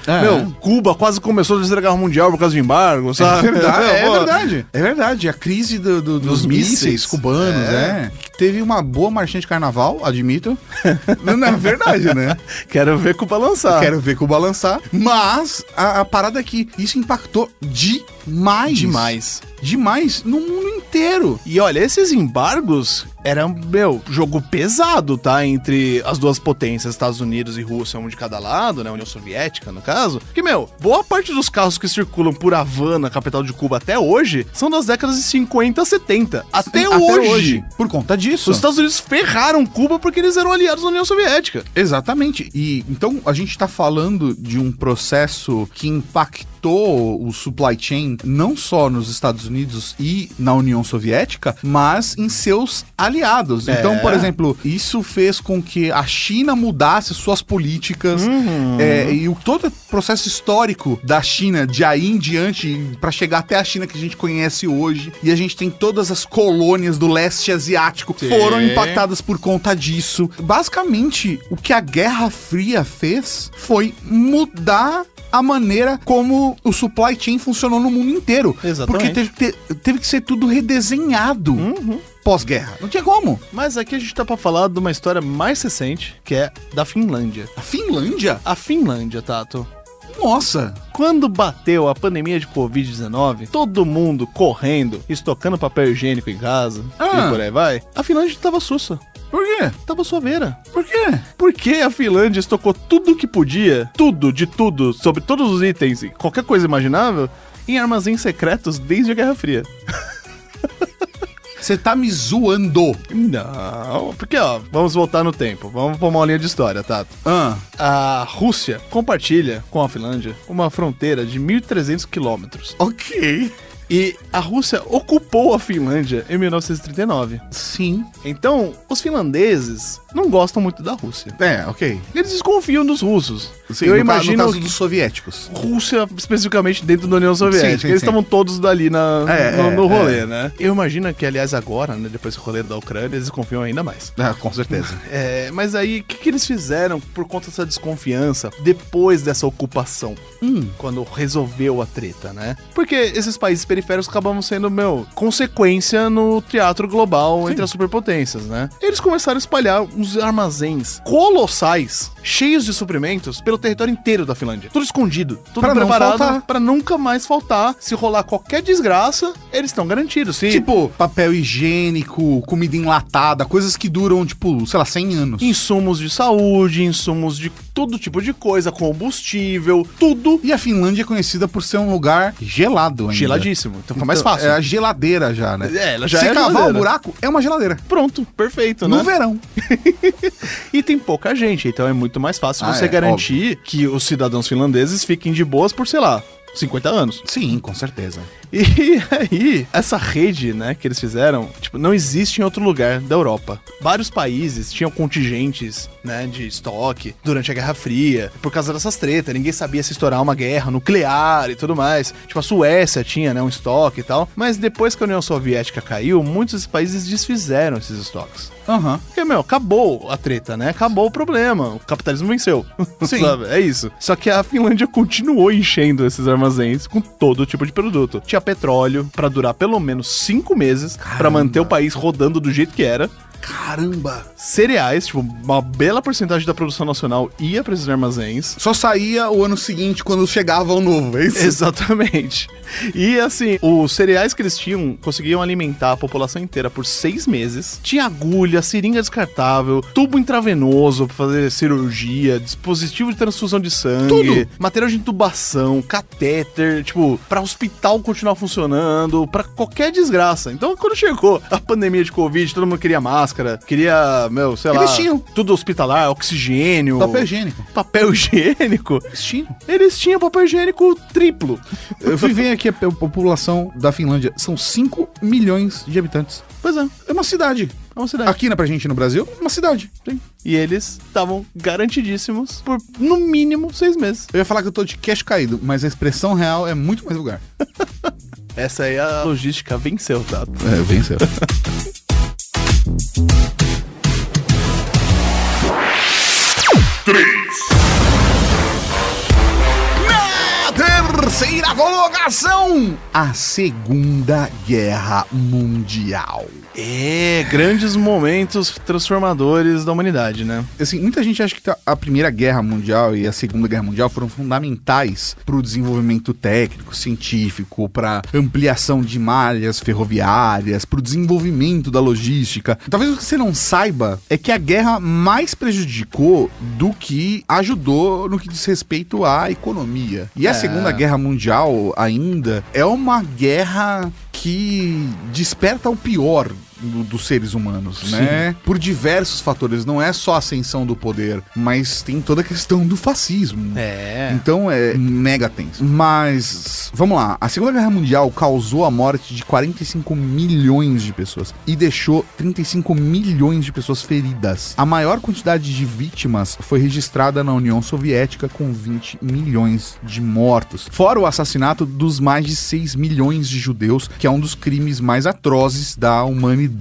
Cuba quase começou a Terceira Guerra Mundial por causa de embargo, sabe? É verdade. É verdade. A crise dos mísseis cubanos, Teve uma boa marchinha de carnaval, admito. Não é verdade, né? Quero ver Cuba lançar. Quero ver Cuba lançar. Mas a parada é que isso impactou demais no mundo inteiro. E olha, esses embargos eram, jogo pesado, tá? Entre as duas potências, Estados Unidos e Rússia, um de cada lado, né? União Soviética, no caso. Que, boa parte dos carros que circulam por Havana, capital de Cuba, até hoje, são das décadas de 50, 70. Até hoje. Por conta disso. Os Estados Unidos ferraram Cuba porque eles eram aliados da União Soviética. Exatamente. E então a gente tá falando de um processo que impactou o supply chain não só nos Estados Unidos e na União Soviética, mas em seus aliados. Então, por exemplo, isso fez com que a China mudasse suas políticas e todo o processo histórico da China de aí em diante para chegar até a China que a gente conhece hoje. E a gente tem todas as colônias do leste asiático que foram impactadas por conta disso. Basicamente, o que a Guerra Fria fez foi mudar a maneira como o supply chain funcionou no mundo inteiro. Exatamente. Porque teve que ser tudo redesenhado pós-guerra. Não tinha como. Mas aqui a gente tá pra falar de uma história mais recente, que é da Finlândia. A Finlândia? A Finlândia, Tato. Nossa! Quando bateu a pandemia de Covid-19, todo mundo correndo, estocando papel higiênico em casa e por aí vai, a Finlândia tava sussa. Por quê? Tava suaveira. Por quê? Porque a Finlândia estocou tudo que podia, de tudo, sobre todos os itens, qualquer coisa imaginável, em armazéns secretos desde a Guerra Fria. Você tá me zoando. Não, porque vamos voltar no tempo, vamos pra uma linha de história, Tato. A Rússia compartilha com a Finlândia uma fronteira de 1.300 quilômetros. Ok. E a Rússia ocupou a Finlândia em 1939. Sim. Então, os finlandeses não gostam muito da Rússia. Ok. Eles desconfiam dos russos. Sim, eu no imagino caso dos soviéticos. Rússia, especificamente dentro da União Soviética. Sim, Eles sim. estavam todos dali no rolê, né? Eu imagino que, aliás, agora, né, depois do rolê da Ucrânia, eles desconfiam ainda mais. Com certeza. Mas aí, o que eles fizeram por conta dessa desconfiança depois dessa ocupação? Quando resolveu a treta, né? Porque esses países periféricos acabavam sendo, consequência no teatro global entre as superpotências, né? Eles começaram a espalhar uns armazéns colossais, cheios de suprimentos, pelo território inteiro da Finlândia. Tudo escondido, tudo Pra não preparado faltar. pra nunca mais faltar. Se rolar qualquer desgraça, eles estão garantidos. Tipo, papel higiênico, comida enlatada, coisas que duram, 100 anos. Insumos de saúde, insumos de todo tipo de coisa, combustível, tudo. E a Finlândia é conhecida por ser um lugar gelado ainda. Geladíssimo. Então fica mais fácil. É a geladeira já, né? Ela já Se é cavar geladeira. o buraco, é uma geladeira. Pronto, perfeito, No né? verão. E tem pouca gente, então é muito mais fácil você garantir que os cidadãos finlandeses fiquem de boas por, 50 anos. Sim, com certeza. E aí, essa rede, né, que eles fizeram, não existe em outro lugar da Europa. Vários países tinham contingentes, né, de estoque durante a Guerra Fria, por causa dessas tretas. Ninguém sabia se estourar uma guerra nuclear e tudo mais. A Suécia tinha, né, um estoque e tal. Mas depois que a União Soviética caiu, muitos países desfizeram esses estoques. Aham. Porque, acabou a treta, né? Acabou o problema. O capitalismo venceu. Sim. Sabe? É isso. Só que a Finlândia continuou enchendo esses armazéns com todo tipo de produto. Tinha petróleo pra durar pelo menos 5 meses pra manter o país rodando do jeito que era. Caramba! Cereais, tipo, uma bela porcentagem da produção nacional ia pra esses armazéns. Só saía o ano seguinte, quando chegava o novo, é isso? Exatamente. E assim, os cereais que eles tinham conseguiam alimentar a população inteira por 6 meses. Tinha agulha, seringa descartável, tubo intravenoso pra fazer cirurgia, dispositivo de transfusão de sangue, Tudo. material de intubação, catéter, tipo, pra hospital continuar funcionando, pra qualquer desgraça. Então, quando chegou a pandemia de Covid, todo mundo queria máscara, queria, sei lá, Eles tinham. tudo hospitalar, oxigênio, Papel higiênico. papel higiênico. Eles tinham. Eles tinham papel higiênico triplo. Eu fui ver aqui a população da Finlândia. São 5 milhões de habitantes. Pois é, É uma cidade. é uma cidade. Aqui pra gente no Brasil, uma cidade. Sim. E eles estavam garantidíssimos por, no mínimo, 6 meses. Eu ia falar que eu tô de queixo caído, mas a expressão real é muito mais vulgar. Essa aí a logística venceu, tá? É, venceu. Terceira colocação, a Segunda Guerra Mundial. É, grandes momentos transformadores da humanidade, né? Assim, muita gente acha que a Primeira Guerra Mundial e a Segunda Guerra Mundial foram fundamentais para o desenvolvimento técnico, científico, para ampliação de malhas ferroviárias, para o desenvolvimento da logística. Talvez o que você não saiba é que a guerra mais prejudicou do que ajudou no que diz respeito à economia. E a Segunda Guerra Mundial ainda é uma guerra que desperta o pior dos seres humanos, né? Por diversos fatores. Não é só a ascensão do poder, mas tem toda a questão do fascismo. É. Então é mega tenso. Mas, vamos lá. A Segunda Guerra Mundial causou a morte de 45 milhões de pessoas e deixou 35 milhões de pessoas feridas. A maior quantidade de vítimas foi registrada na União Soviética, com 20 milhões de mortos. Fora o assassinato dos mais de 6 milhões de judeus, que é um dos crimes mais atrozes da humanidade.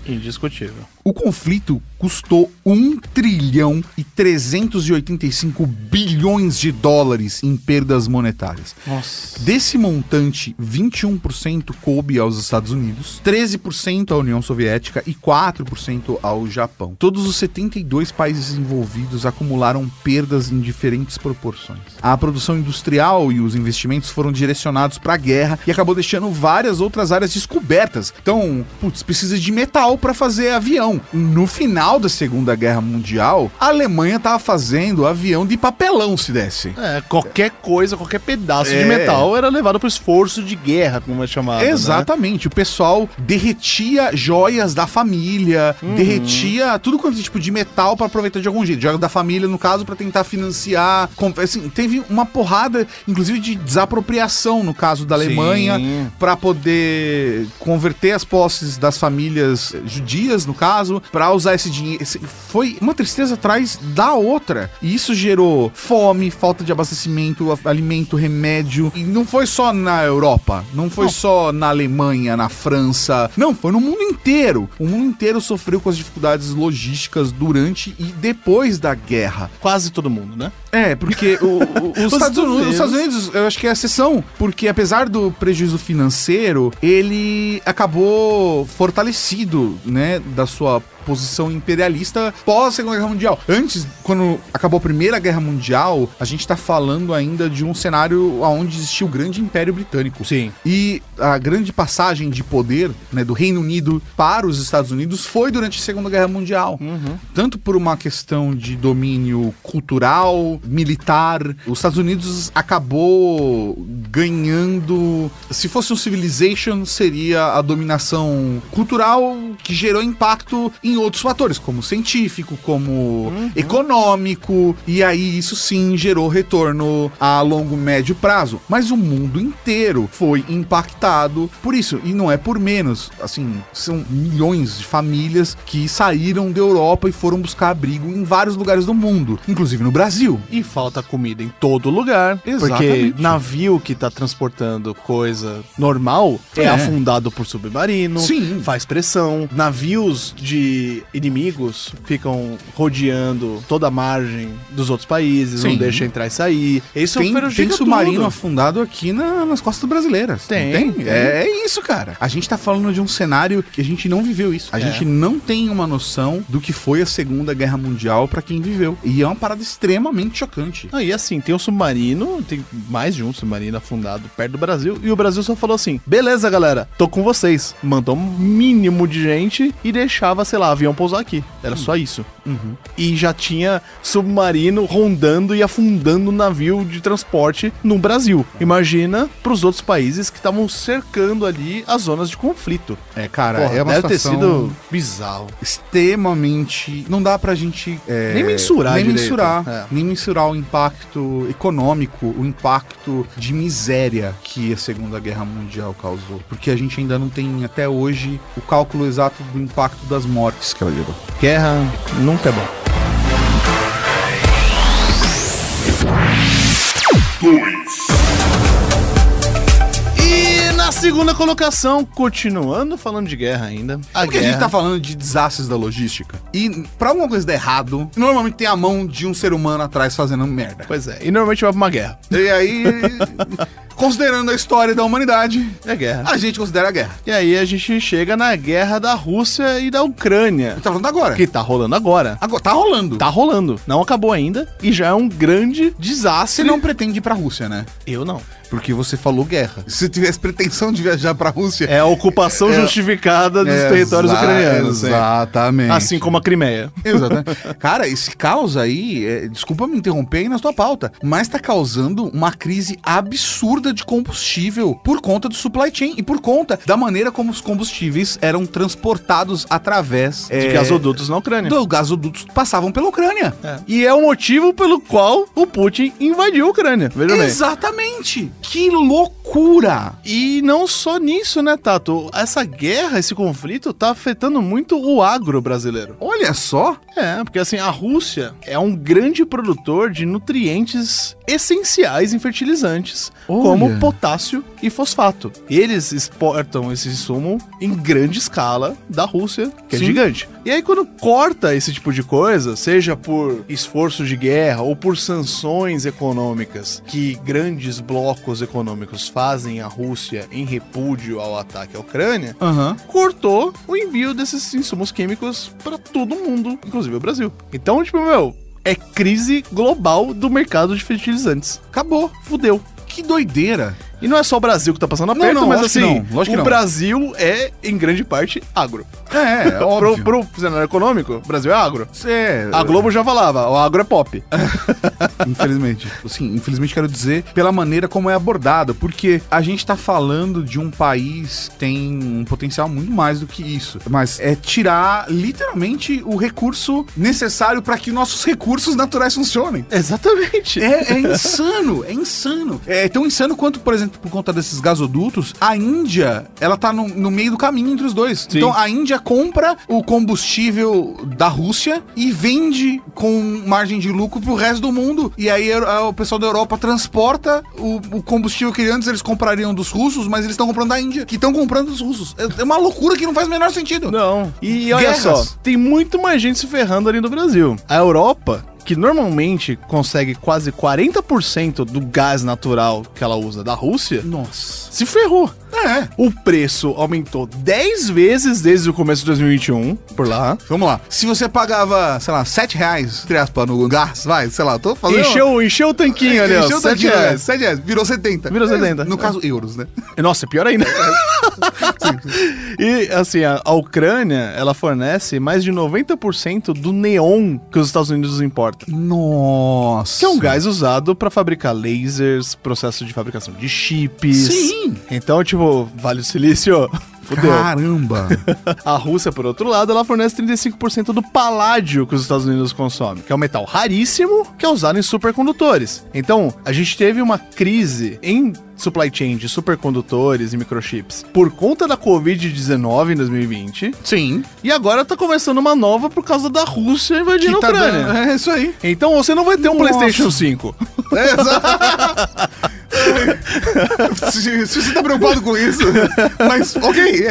Indiscutível. O conflito custou 1 trilhão e 385 bilhões de dólares em perdas monetárias. Nossa. Desse montante, 21% coube aos Estados Unidos, 13% à União Soviética e 4% ao Japão. Todos os 72 países envolvidos acumularam perdas em diferentes proporções. A produção industrial e os investimentos foram direcionados para a guerra e acabou deixando várias outras áreas descobertas. Então, precisa de metal para fazer avião. No final da Segunda Guerra Mundial, a Alemanha tava fazendo avião de papelão, se desse. É, qualquer coisa, qualquer pedaço de metal era levado pro esforço de guerra, como é chamado. Exatamente. Né? O pessoal derretia joias da família, derretia tudo quanto é tipo de metal pra aproveitar de algum jeito. Joias da família, no caso, pra tentar financiar. Assim, teve uma porrada, inclusive, de desapropriação, no caso da Alemanha, pra poder converter as posses das famílias judias, no caso, para usar esse dinheiro. Foi uma tristeza atrás da outra. E isso gerou fome, falta de abastecimento, alimento, remédio. E não foi só na Europa, não foi só na Alemanha, na França. Não, foi no mundo inteiro. O mundo inteiro sofreu com as dificuldades logísticas durante e depois da guerra. Quase todo mundo, né? É, porque os Estados Unidos, eu acho que é a exceção, porque apesar do prejuízo financeiro, ele acabou fortalecido, né, da sua posição imperialista pós Segunda Guerra Mundial. Antes, quando acabou a Primeira Guerra Mundial, a gente tá falando ainda de um cenário onde existia o grande Império Britânico. Sim. E a grande passagem de poder, né, do Reino Unido para os Estados Unidos foi durante a Segunda Guerra Mundial. Tanto por uma questão de domínio cultural, militar. Os Estados Unidos acabou ganhando... Se fosse um Civilization, seria a dominação cultural que gerou impacto em outros fatores, como científico, como econômico, e aí isso sim gerou retorno a longo, médio prazo. Mas o mundo inteiro foi impactado por isso, e não é por menos. Assim, são milhões de famílias que saíram da Europa e foram buscar abrigo em vários lugares do mundo, inclusive no Brasil. E falta comida em todo lugar. Exatamente. Porque navio que tá transportando coisa normal é afundado por submarino, Sim. faz pressão. Navios de que inimigos ficam rodeando toda a margem dos outros países, não Sim. deixa entrar e sair. Isso Tem submarino afundado aqui nas costas brasileiras. Tem. Não tem? É isso, cara. A gente tá falando de um cenário que a gente não viveu isso. A gente não tem uma noção do que foi a Segunda Guerra Mundial pra quem viveu. E é uma parada extremamente chocante. Ah, e assim, tem um submarino, tem mais de um submarino afundado perto do Brasil, e o Brasil só falou assim, beleza, galera, tô com vocês. Mandou um mínimo de gente e deixava, sei lá, avião pousar aqui. Era só isso. E já tinha submarino rondando e afundando um navio de transporte no Brasil. Imagina pros outros países que estavam cercando ali as zonas de conflito. É, cara, Porra, é uma deve ter situação sido bizarro. extremamente... Não dá pra gente... Nem mensurar Nem direito. mensurar. É. Nem mensurar o impacto econômico, o impacto de miséria que a Segunda Guerra Mundial causou. Porque a gente ainda não tem, até hoje, o cálculo exato do impacto das mortes que ela gerou. Guerra nunca é bom. 2. E na segunda colocação, continuando falando de guerra ainda, Porque a gente tá falando de desastres da logística. E pra alguma coisa dar errado, normalmente tem a mão de um ser humano atrás fazendo merda. Pois é, e normalmente vai pra uma guerra. E aí, considerando a história da humanidade, É guerra. a gente considera a guerra. E aí a gente chega na guerra da Rússia e da Ucrânia, Tá falando agora. que tá rolando agora. Agora, tá rolando. Tá rolando. Não acabou ainda e já é um grande desastre. Você não pretende ir pra Rússia, né? Eu não. Porque você falou guerra. Se tivesse pretensão de viajar pra Rússia... É a ocupação justificada dos territórios ucranianos. Exatamente. Assim como a Crimeia. Exatamente. Cara, esse caos aí, desculpa me interromper aí na sua pauta, mas tá causando uma crise absurda de combustível por conta do supply chain e por conta da maneira como os combustíveis eram transportados através De gasodutos na Ucrânia. dos gasodutos que passavam pela Ucrânia. E é o motivo pelo qual o Putin invadiu a Ucrânia. Veja bem. Exatamente. Que loucura! E não só nisso, né, Tato? Essa guerra, esse conflito, tá afetando muito o agro brasileiro. Olha só. É, porque assim, a Rússia é um grande produtor de nutrientes essenciais em fertilizantes, Olha. como potássio e fosfato. Eles exportam esse insumo em grande escala da Rússia, que é Sim. gigante. E aí, quando corta esse tipo de coisa, seja por esforço de guerra ou por sanções econômicas que grandes blocos econômicos fazem à Rússia em repúdio ao ataque à Ucrânia, Aham. cortou o envio desses insumos químicos para todo mundo, inclusive o Brasil. Então, tipo, é crise global do mercado de fertilizantes. Acabou. Fudeu. Que doideira. E não é só o Brasil que tá passando aperto, não, mas lógico assim, que não, lógico que o não. Brasil é, em grande parte, agro. É óbvio. Pro cenário econômico, o Brasil é agro. É, A Globo já falava, o agro é pop. infelizmente. Sim, infelizmente quero dizer pela maneira como é abordado, porque a gente tá falando de um país que tem um potencial muito mais do que isso. Mas é tirar literalmente o recurso necessário para que nossos recursos naturais funcionem. Exatamente. É insano, é insano. É tão insano quanto, por exemplo, por conta desses gasodutos, a Índia, ela tá no meio do caminho entre os dois. Sim. Então a Índia compra o combustível da Rússia e vende com margem de lucro pro resto do mundo. E aí o pessoal da Europa transporta o combustível que antes eles comprariam dos russos, mas eles estão comprando da Índia, que estão comprando dos russos. É uma loucura que não faz o menor sentido. Não. E olha Guerras. só, tem muito mais gente se ferrando ali no Brasil. A Europa, que normalmente consegue quase 40% do gás natural que ela usa da Rússia, Nossa. se ferrou. É. O preço aumentou 10 vezes desde o começo de 2021, por lá. Vamos lá. Se você pagava, sei lá, R$7, entre aspas, no gás, vai, sei lá, tô fazendo... Encheu o tanquinho ali, ó. Encheu o 7 tanquinho, reais. R$7. Virou 70. Virou 70. No caso, euros, né? Nossa, é pior ainda. E, assim, a Ucrânia, ela fornece mais de 90% do neon que os Estados Unidos importam. Nossa. Que é um gás usado pra fabricar lasers, processo de fabricação de chips. Sim. Então, tipo, Vale do Silício, fudeu. Caramba. A Rússia, por outro lado, ela fornece 35% do paládio que os Estados Unidos consomem, que é um metal raríssimo que é usado em supercondutores. Então, a gente teve uma crise em supply chain de supercondutores e microchips por conta da Covid-19 em 2020. Sim. E agora tá começando uma nova por causa da Rússia invadindo a tá Ucrânia. dando... É isso aí. Então você não vai ter um Nossa. PlayStation 5. É, exato. se você tá preocupado com isso, mas ok,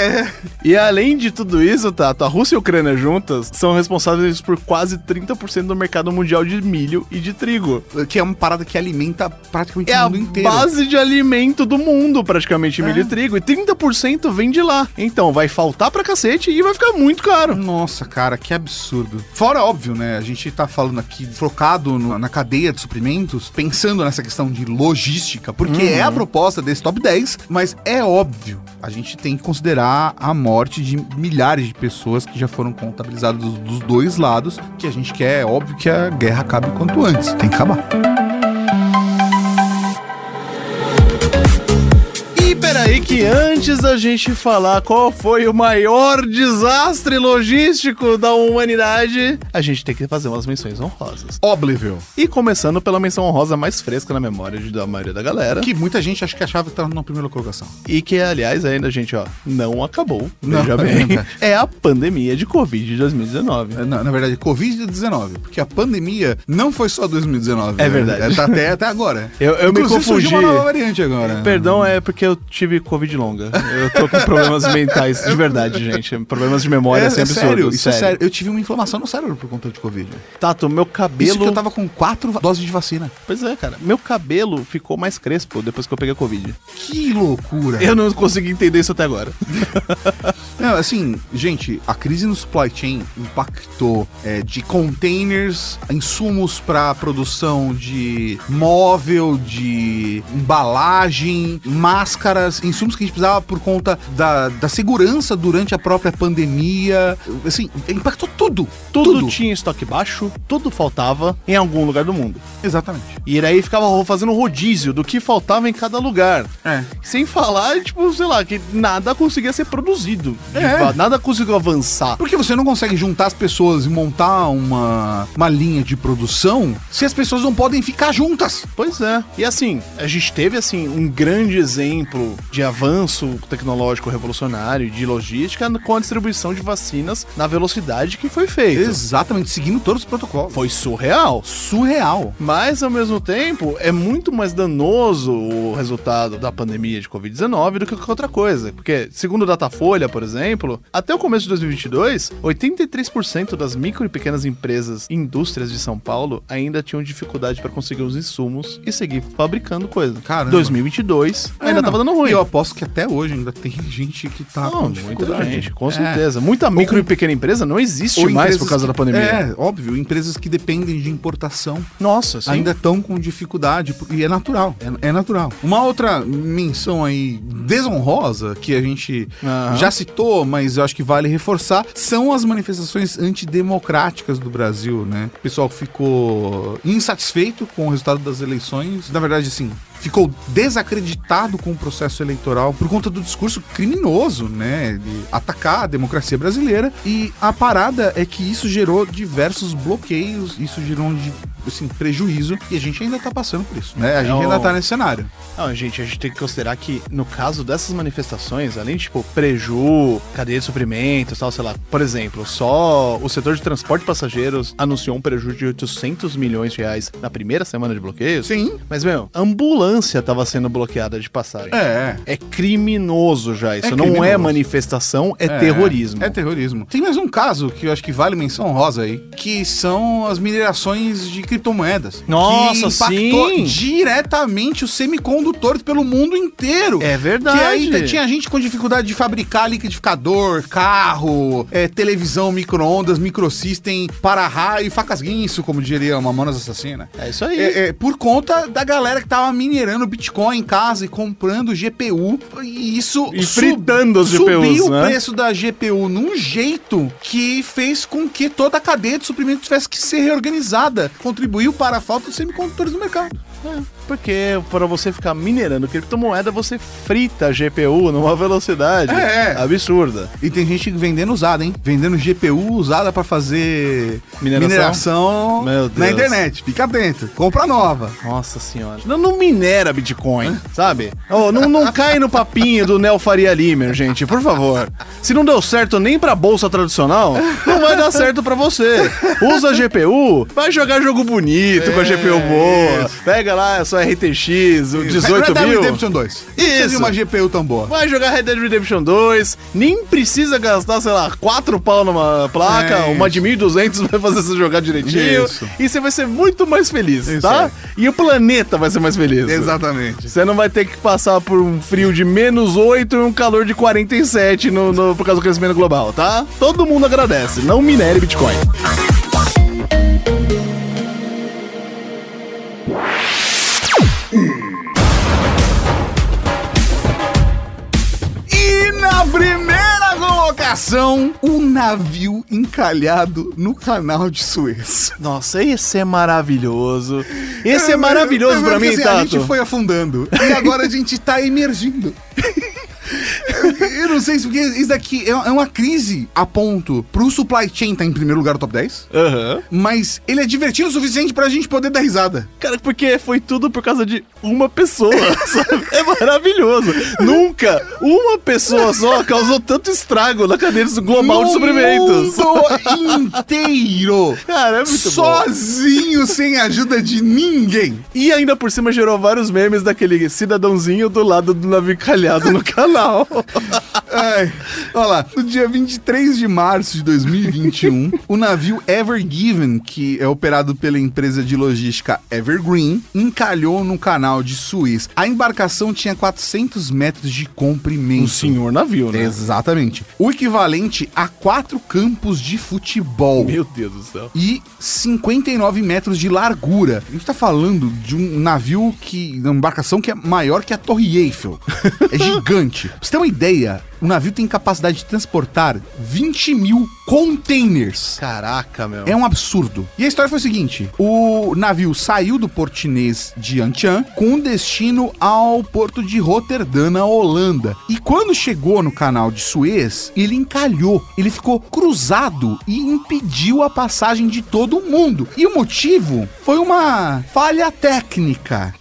E além de tudo isso, Tato, a Rússia e a Ucrânia juntas são responsáveis por quase 30% do mercado mundial de milho e de trigo. Que é uma parada que alimenta praticamente É o a mundo inteiro. base de alimento do mundo, praticamente, milho e trigo. E 30% vem de lá. Então, vai faltar pra cacete e vai ficar muito caro. Nossa, cara, que absurdo. Fora, óbvio, né? A gente tá falando aqui focado na cadeia de suprimentos, pensando nessa questão de logística, porque é a proposta desse top 10, mas é óbvio, a gente tem que considerar a morte de milhares de pessoas que já foram contabilizadas dos dois lados, que a gente quer, é óbvio, que a guerra acabe o quanto antes. Tem que acabar. Peraí que antes da gente falar qual foi o maior desastre logístico da humanidade, a gente tem que fazer umas menções honrosas. Óbvio. E começando pela menção honrosa mais fresca na memória da maioria da galera. Que muita gente acho que achava que tava na primeira colocação. E que, aliás, ainda, gente, ó, não acabou. Não. Veja bem. É a pandemia de Covid de 2019. Na verdade, Covid-19, porque a pandemia não foi só 2019. É né? verdade. Tá até agora. Eu me confundi. Surgiu uma nova variante agora. Perdão, é porque eu tive Covid longa. Eu tô com problemas mentais, de verdade, gente. Problemas de memória, assim, absurdos. Sério, isso é sério. Eu tive uma inflamação no cérebro por conta de Covid. Tato, meu cabelo... Isso que eu tava com 4 doses de vacina. Pois é, cara. Meu cabelo ficou mais crespo depois que eu peguei a Covid. Que loucura. Eu não consegui entender isso até agora. Não, assim, gente, a crise no supply chain impactou de containers, insumos para produção de móvel, de embalagem, máscaras, insumos que a gente precisava por conta da segurança durante a própria pandemia. Assim, impactou tudo. Tudo tinha estoque baixo, tudo faltava em algum lugar do mundo. Exatamente. E aí ficava fazendo rodízio do que faltava em cada lugar. Sem falar, tipo, sei lá, que nada conseguia ser produzido. Nada conseguiu avançar. Porque você não consegue juntar as pessoas e montar uma linha de produção se as pessoas não podem ficar juntas. Pois é. E assim, a gente teve assim um grande exemplo de avanço tecnológico revolucionário de logística com a distribuição de vacinas na velocidade que foi feito. Exatamente, seguindo todos os protocolos. Foi surreal. Surreal. Mas, ao mesmo tempo, é muito mais danoso o resultado da pandemia de Covid-19 do que qualquer outra coisa. Porque, segundo o Datafolha, por exemplo, até o começo de 2022, 83% das micro e pequenas empresas e indústrias de São Paulo ainda tinham dificuldade para conseguir os insumos e seguir fabricando coisa. Caramba. 2022 ainda tava dando ruim. E eu aposto que até hoje ainda tem gente que tá com dificuldade. Muita gente, com certeza. Muita micro e pequena empresa não existe mais por causa da pandemia. É, óbvio. Empresas que dependem de importação. Nossa, sim. Ainda estão com dificuldade. E é natural. É natural. Uma outra menção aí desonrosa, que a gente já citou, mas eu acho que vale reforçar, são as manifestações antidemocráticas do Brasil, né? O pessoal ficou insatisfeito com o resultado das eleições. Na verdade, assim, ficou desacreditado com o processo eleitoral por conta do discurso criminoso, né, de atacar a democracia brasileira. E a parada é que isso gerou diversos bloqueios, isso gerou assim, prejuízo, e a gente ainda tá passando por isso, né? A gente ainda tá nesse cenário. Não, gente, a gente tem que considerar que no caso dessas manifestações, além de, tipo, preju, cadeia de suprimentos, tal, sei lá, por exemplo, só o setor de transporte de passageiros anunciou um prejuízo de 800 milhões de reais na primeira semana de bloqueios. Sim. Mas, meu, ambulância tava sendo bloqueada de passagem. É criminoso já isso. Não é manifestação, é terrorismo. É terrorismo. Tem mais um caso que eu acho que vale menção honrosa aí, que são as minerações de criptomoedas. Nossa, que impactou sim. diretamente os semicondutores pelo mundo inteiro. É verdade. Que ainda tinha gente com dificuldade de fabricar liquidificador, carro, televisão, micro-ondas, microsystem, para-raio e facas guinso, como diria Mamonas Assassina. É isso aí. Por conta da galera que tava minerando Bitcoin em casa e comprando GPU. E isso fritando os GPUs, subiu né? o preço da GPU num jeito que fez com que toda a cadeia de suprimento tivesse que ser reorganizada. Contribuiu para a falta de semicondutores no mercado. Porque para você ficar minerando criptomoeda, você frita a GPU numa velocidade absurda. E tem gente vendendo usada, hein? Vendendo GPU usada para fazer mineração na internet. Fica atento. Compra nova. Nossa senhora. Não minera Bitcoin, sabe? Não cai no papinho do Neo Faria Limer, gente, por favor. Se não deu certo nem pra bolsa tradicional, não vai dar certo pra você. Usa a GPU, vai jogar jogo bonito, com a GPU boa. Pega lá a sua RTX, o 18 Red Dead mil. Redemption 2. Não precisa de uma GPU tão boa. Vai jogar Red Dead Redemption 2, nem precisa gastar, sei lá, 4 pau numa placa, uma de 1.200 vai fazer você jogar direitinho. Isso. E você vai ser muito mais feliz, Isso tá? aí. E o planeta vai ser mais feliz. Exatamente. Você não vai ter que passar por um frio de -8 e um calor de 47 por causa do crescimento global, tá? Todo mundo agradece, não minere Bitcoin. E na primeira colocação, o navio encalhado no canal de Suez. Nossa, esse é maravilhoso. Esse é maravilhoso pra mim, assim, Tato. A gente foi afundando e agora a gente tá emergindo. Eu não sei se porque isso daqui é uma crise a ponto pro supply chain tá em primeiro lugar no top 10, mas ele é divertido o suficiente pra gente poder dar risada. Cara, porque foi tudo por causa de uma pessoa, sabe? É maravilhoso. Nunca uma pessoa só causou tanto estrago na cadeia global de suprimentos. Mundo inteiro. Cara, é muito sozinho, sem ajuda de ninguém. E ainda por cima gerou vários memes daquele cidadãozinho do lado do navio encalhado no canal. Ai, olha lá, no dia 23 de março de 2021, o navio Ever Given, que é operado pela empresa de logística Evergreen, encalhou no canal de Suez. A embarcação tinha 400 metros de comprimento. Um senhor navio, né? Exatamente. O equivalente a 4 campos de futebol. Meu Deus do céu. E 59 metros de largura. A gente tá falando de um navio uma embarcação que é maior que a Torre Eiffel. É gigante. Pra você ter uma ideia, o navio tem capacidade de transportar 20 mil containers. Caraca, meu. É um absurdo. E a história foi o seguinte: o navio saiu do porto chinês de Yantian com destino ao porto de Roterdã, na Holanda. E quando chegou no canal de Suez, ele encalhou. Ele ficou cruzado e impediu a passagem de todo mundo. E o motivo foi uma falha técnica.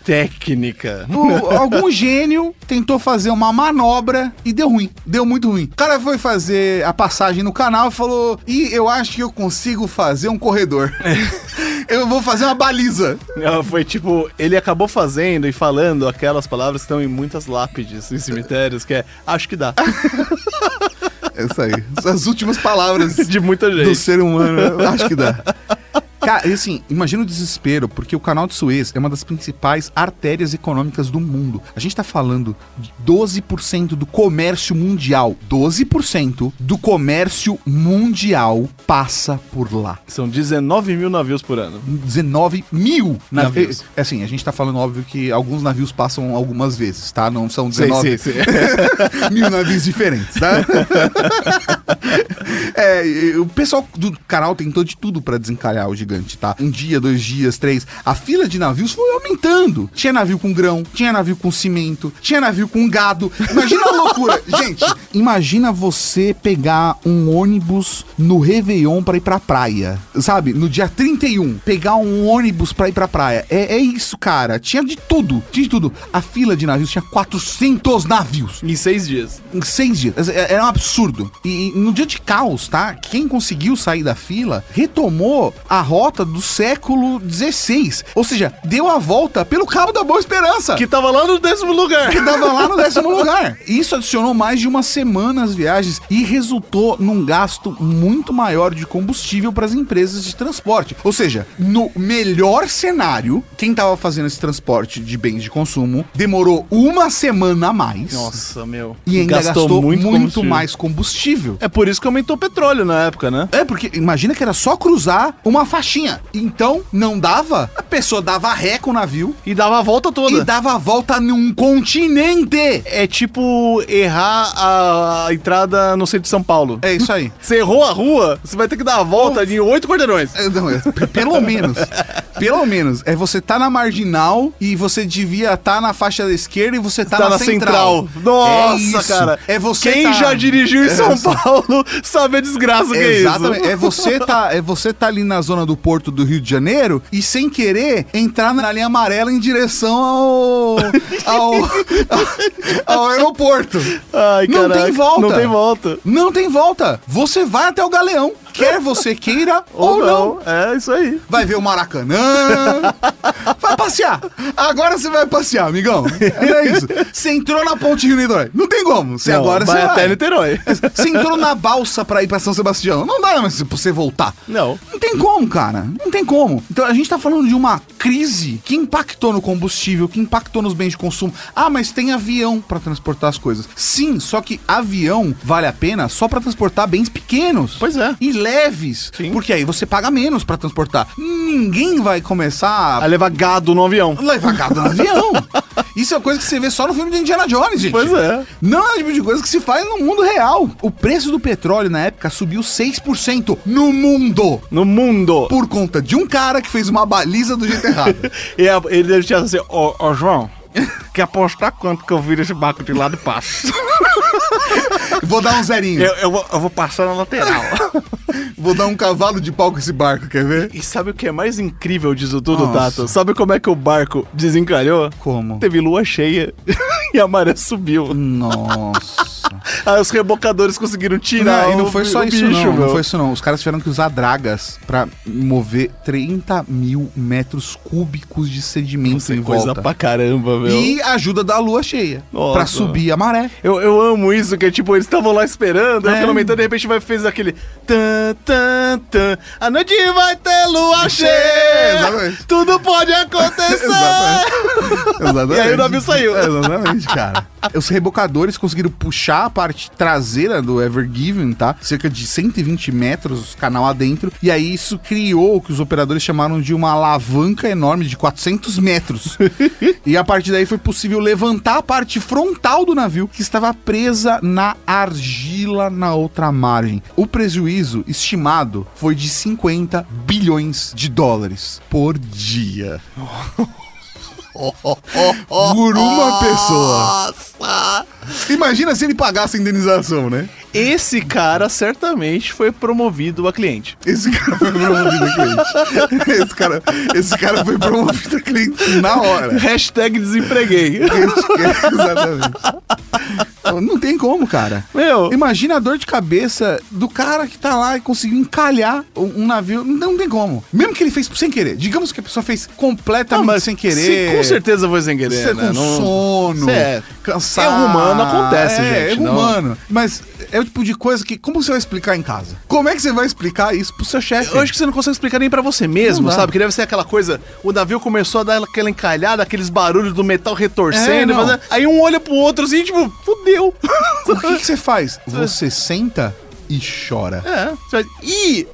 Algum gênio tentou fazer uma manobra e deu ruim. Deu muito ruim. O cara foi fazer a passagem no canal e falou: eu acho que eu consigo fazer um corredor. Eu vou fazer uma baliza. Foi tipo, ele acabou fazendo e falando aquelas palavras que estão em muitas lápides em cemitérios, que é, acho que dá. É isso aí. As últimas palavras de muita gente do ser humano. Acho que dá. Cara, e assim, imagina o desespero, porque o canal de Suez é uma das principais artérias econômicas do mundo. A gente tá falando de 12% do comércio mundial. 12% do comércio mundial passa por lá. São 19 mil navios por ano. 19 mil navios. É assim, a gente tá falando, óbvio, que alguns navios passam algumas vezes, tá? Não são 19 sim. mil navios diferentes, tá? O pessoal do canal tentou de tudo pra desencalhar o gigante, tá? 1 dia, 2 dias, 3. A fila de navios foi aumentando. Tinha navio com grão, tinha navio com cimento, tinha navio com gado. Imagina a loucura. Gente, imagina você pegar um ônibus no Réveillon pra ir pra praia. Sabe? No dia 31, pegar um ônibus pra ir pra praia. É isso, cara. Tinha de tudo. Tinha de tudo. A fila de navios tinha 400 navios. Em 6 dias. Em 6 dias. Era um absurdo. E no dia de caos, tá? Quem conseguiu sair da fila retomou a rota do século XVI. Ou seja, deu a volta pelo Cabo da Boa Esperança. Que tava lá no 10º lugar. Isso adicionou mais de uma semana às viagens e resultou num gasto muito maior de combustível para as empresas de transporte. Ou seja, no melhor cenário, quem tava fazendo esse transporte de bens de consumo demorou uma semana a mais. Nossa, meu. E ainda gastou muito mais combustível. É por isso que aumentou o petróleo na época, né? É, porque imagina que era só cruzar uma faixinha. Então, não dava, a pessoa dava ré com o navio e dava a volta toda. E dava a volta num continente. É tipo errar a entrada no centro de São Paulo. É isso aí. Você errou a rua, você vai ter que dar a volta em 8 quarteirões. Pelo menos. Pelo menos. É você tá na marginal e você devia estar na faixa da esquerda e você tá na central. Nossa, cara. É você. Quem já dirigiu em São Paulo sabe a desgraça que é isso. Exatamente. É você tá ali na zona do Porto do Rio de Janeiro e sem querer entrar na linha amarela em direção ao aeroporto. Ai, não caraca, tem volta. Não tem volta. Não tem volta. Você vai até o Galeão, Quer você queira ou não. É isso aí. Vai ver o Maracanã. Vai passear. Agora você vai passear, amigão. É isso. Você entrou na ponte Rio-Niterói. Não tem como. Você agora vai você até Niterói. Você entrou na balsa pra ir pra São Sebastião. Não dá mais pra você voltar. Não. Não tem como, cara. Não tem como. Então a gente tá falando de uma crise que impactou no combustível, que impactou nos bens de consumo. Ah, mas tem avião pra transportar as coisas. Sim, só que avião vale a pena só pra transportar bens pequenos. Pois é. E leves. Sim. Porque aí você paga menos pra transportar. Ninguém vai começar A levar gado no avião. levar gado no avião. Isso é coisa que você vê só no filme de Indiana Jones, gente. Pois é. Não é o tipo de coisa que se faz no mundo real. O preço do petróleo na época subiu 6% no mundo. No mundo. Por conta de um cara que fez uma baliza do jeito errado. E ele deve ter assim, ó, João, quer apostar quanto que eu viro esse barco de lado e passo? Vou dar um zerinho. Eu vou passar na lateral. Vou dar um cavalo de pau com esse barco, quer ver? E sabe o que é mais incrível disso tudo, Nossa. Tato? Sabe como é que o barco desencalhou? Como? Teve lua cheia e a maré subiu. Nossa. Aí os rebocadores conseguiram tirar E não foi só o isso, bicho, não. meu. Não foi isso, não. Os caras tiveram que usar dragas pra mover 30 mil metros cúbicos de sedimento Nossa, em coisa volta. pra caramba, meu. E a ajuda da lua cheia. Nossa. Pra subir a maré. Eu amo isso, que tipo, eles estavam lá esperando, aí É. finalmente, de repente fez aquele tan, tan, tan. A noite vai ter lua cheia, Exatamente. tudo pode acontecer. Exatamente. E aí o navio saiu. Exatamente, cara. Os rebocadores conseguiram puxar a parte traseira do Ever Given, tá? Cerca de 120 metros, canal adentro. E aí isso criou o que os operadores chamaram de uma alavanca enorme de 400 metros. E a partir daí foi possível levantar a parte frontal do navio, que estava presa na argila na outra margem. O prejuízo estimado foi de 50 bilhões de dólares por dia. Por uma pessoa. Nossa! Imagina se ele pagasse a indenização, né? Esse cara certamente foi promovido a cliente. Esse cara foi promovido a cliente. Esse cara foi promovido a cliente na hora. Hashtag desempreguei. Exatamente. Não tem como, cara. Meu, Imagina a dor de cabeça do cara que tá lá e conseguiu encalhar um navio. Não tem como. Mesmo que ele fez sem querer. Digamos que a pessoa fez completamente sem querer. Com certeza foi sem querer, Você né? com sono, É. cansado. Erro humano acontece, gente, É, erro não. humano. Mas é o tipo de coisa que... Como você vai explicar em casa? Como é que você vai explicar isso pro seu chefe? Eu acho que você não consegue explicar nem pra você mesmo, Não dá. sabe? Que deve ser aquela coisa, o navio começou a dar aquela encalhada, aqueles barulhos do metal retorcendo, É, não. aí um olha pro outro assim, tipo, fudeu. O que você faz? Você senta e chora. É, você vai... Ih!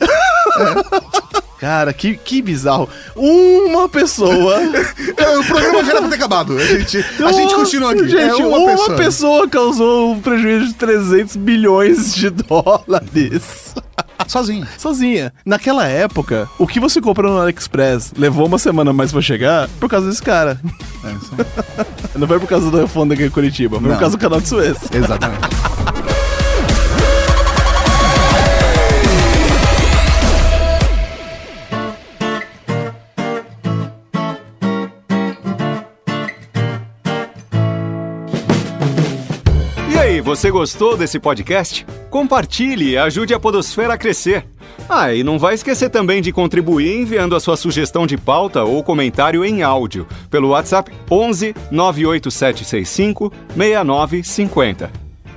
Cara, que bizarro. Uma pessoa... O programa já era pra ter acabado. A gente continua aqui. Gente, É uma pessoa causou um prejuízo de 300 bilhões de dólares. Sozinha. Naquela época, o que você comprou no AliExpress levou uma semana mais pra chegar por causa desse cara. Não foi por causa da Alfândega em Curitiba, foi Não. por causa do canal de Suez. Exatamente. E aí, você gostou desse podcast? Compartilhe e ajude a Podosfera a crescer. Ah, e não vai esquecer também de contribuir enviando a sua sugestão de pauta ou comentário em áudio pelo WhatsApp 11 98765 6950.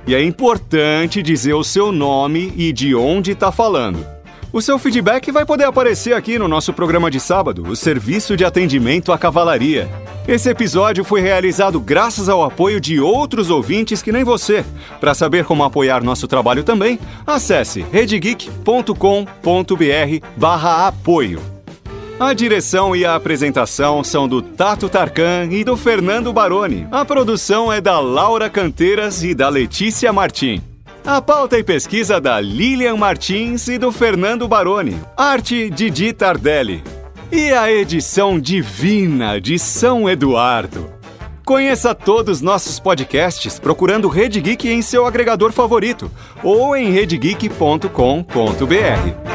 E é importante dizer o seu nome e de onde está falando. O seu feedback vai poder aparecer aqui no nosso programa de sábado, o Serviço de Atendimento à Cavalaria. Esse episódio foi realizado graças ao apoio de outros ouvintes que nem você. Para saber como apoiar nosso trabalho também, acesse redgeek.com.br/apoio. A direção e a apresentação são do Tato Tarkan e do Fernando Baroni. A produção é da Laura Canteiras e da Letícia Martim. A pauta e pesquisa da Lilian Martins e do Fernando Baroni. Arte Didi Tardelli. E a edição divina de São Eduardo. Conheça todos nossos podcasts procurando Rede Geek em seu agregador favorito ou em redgeek.com.br.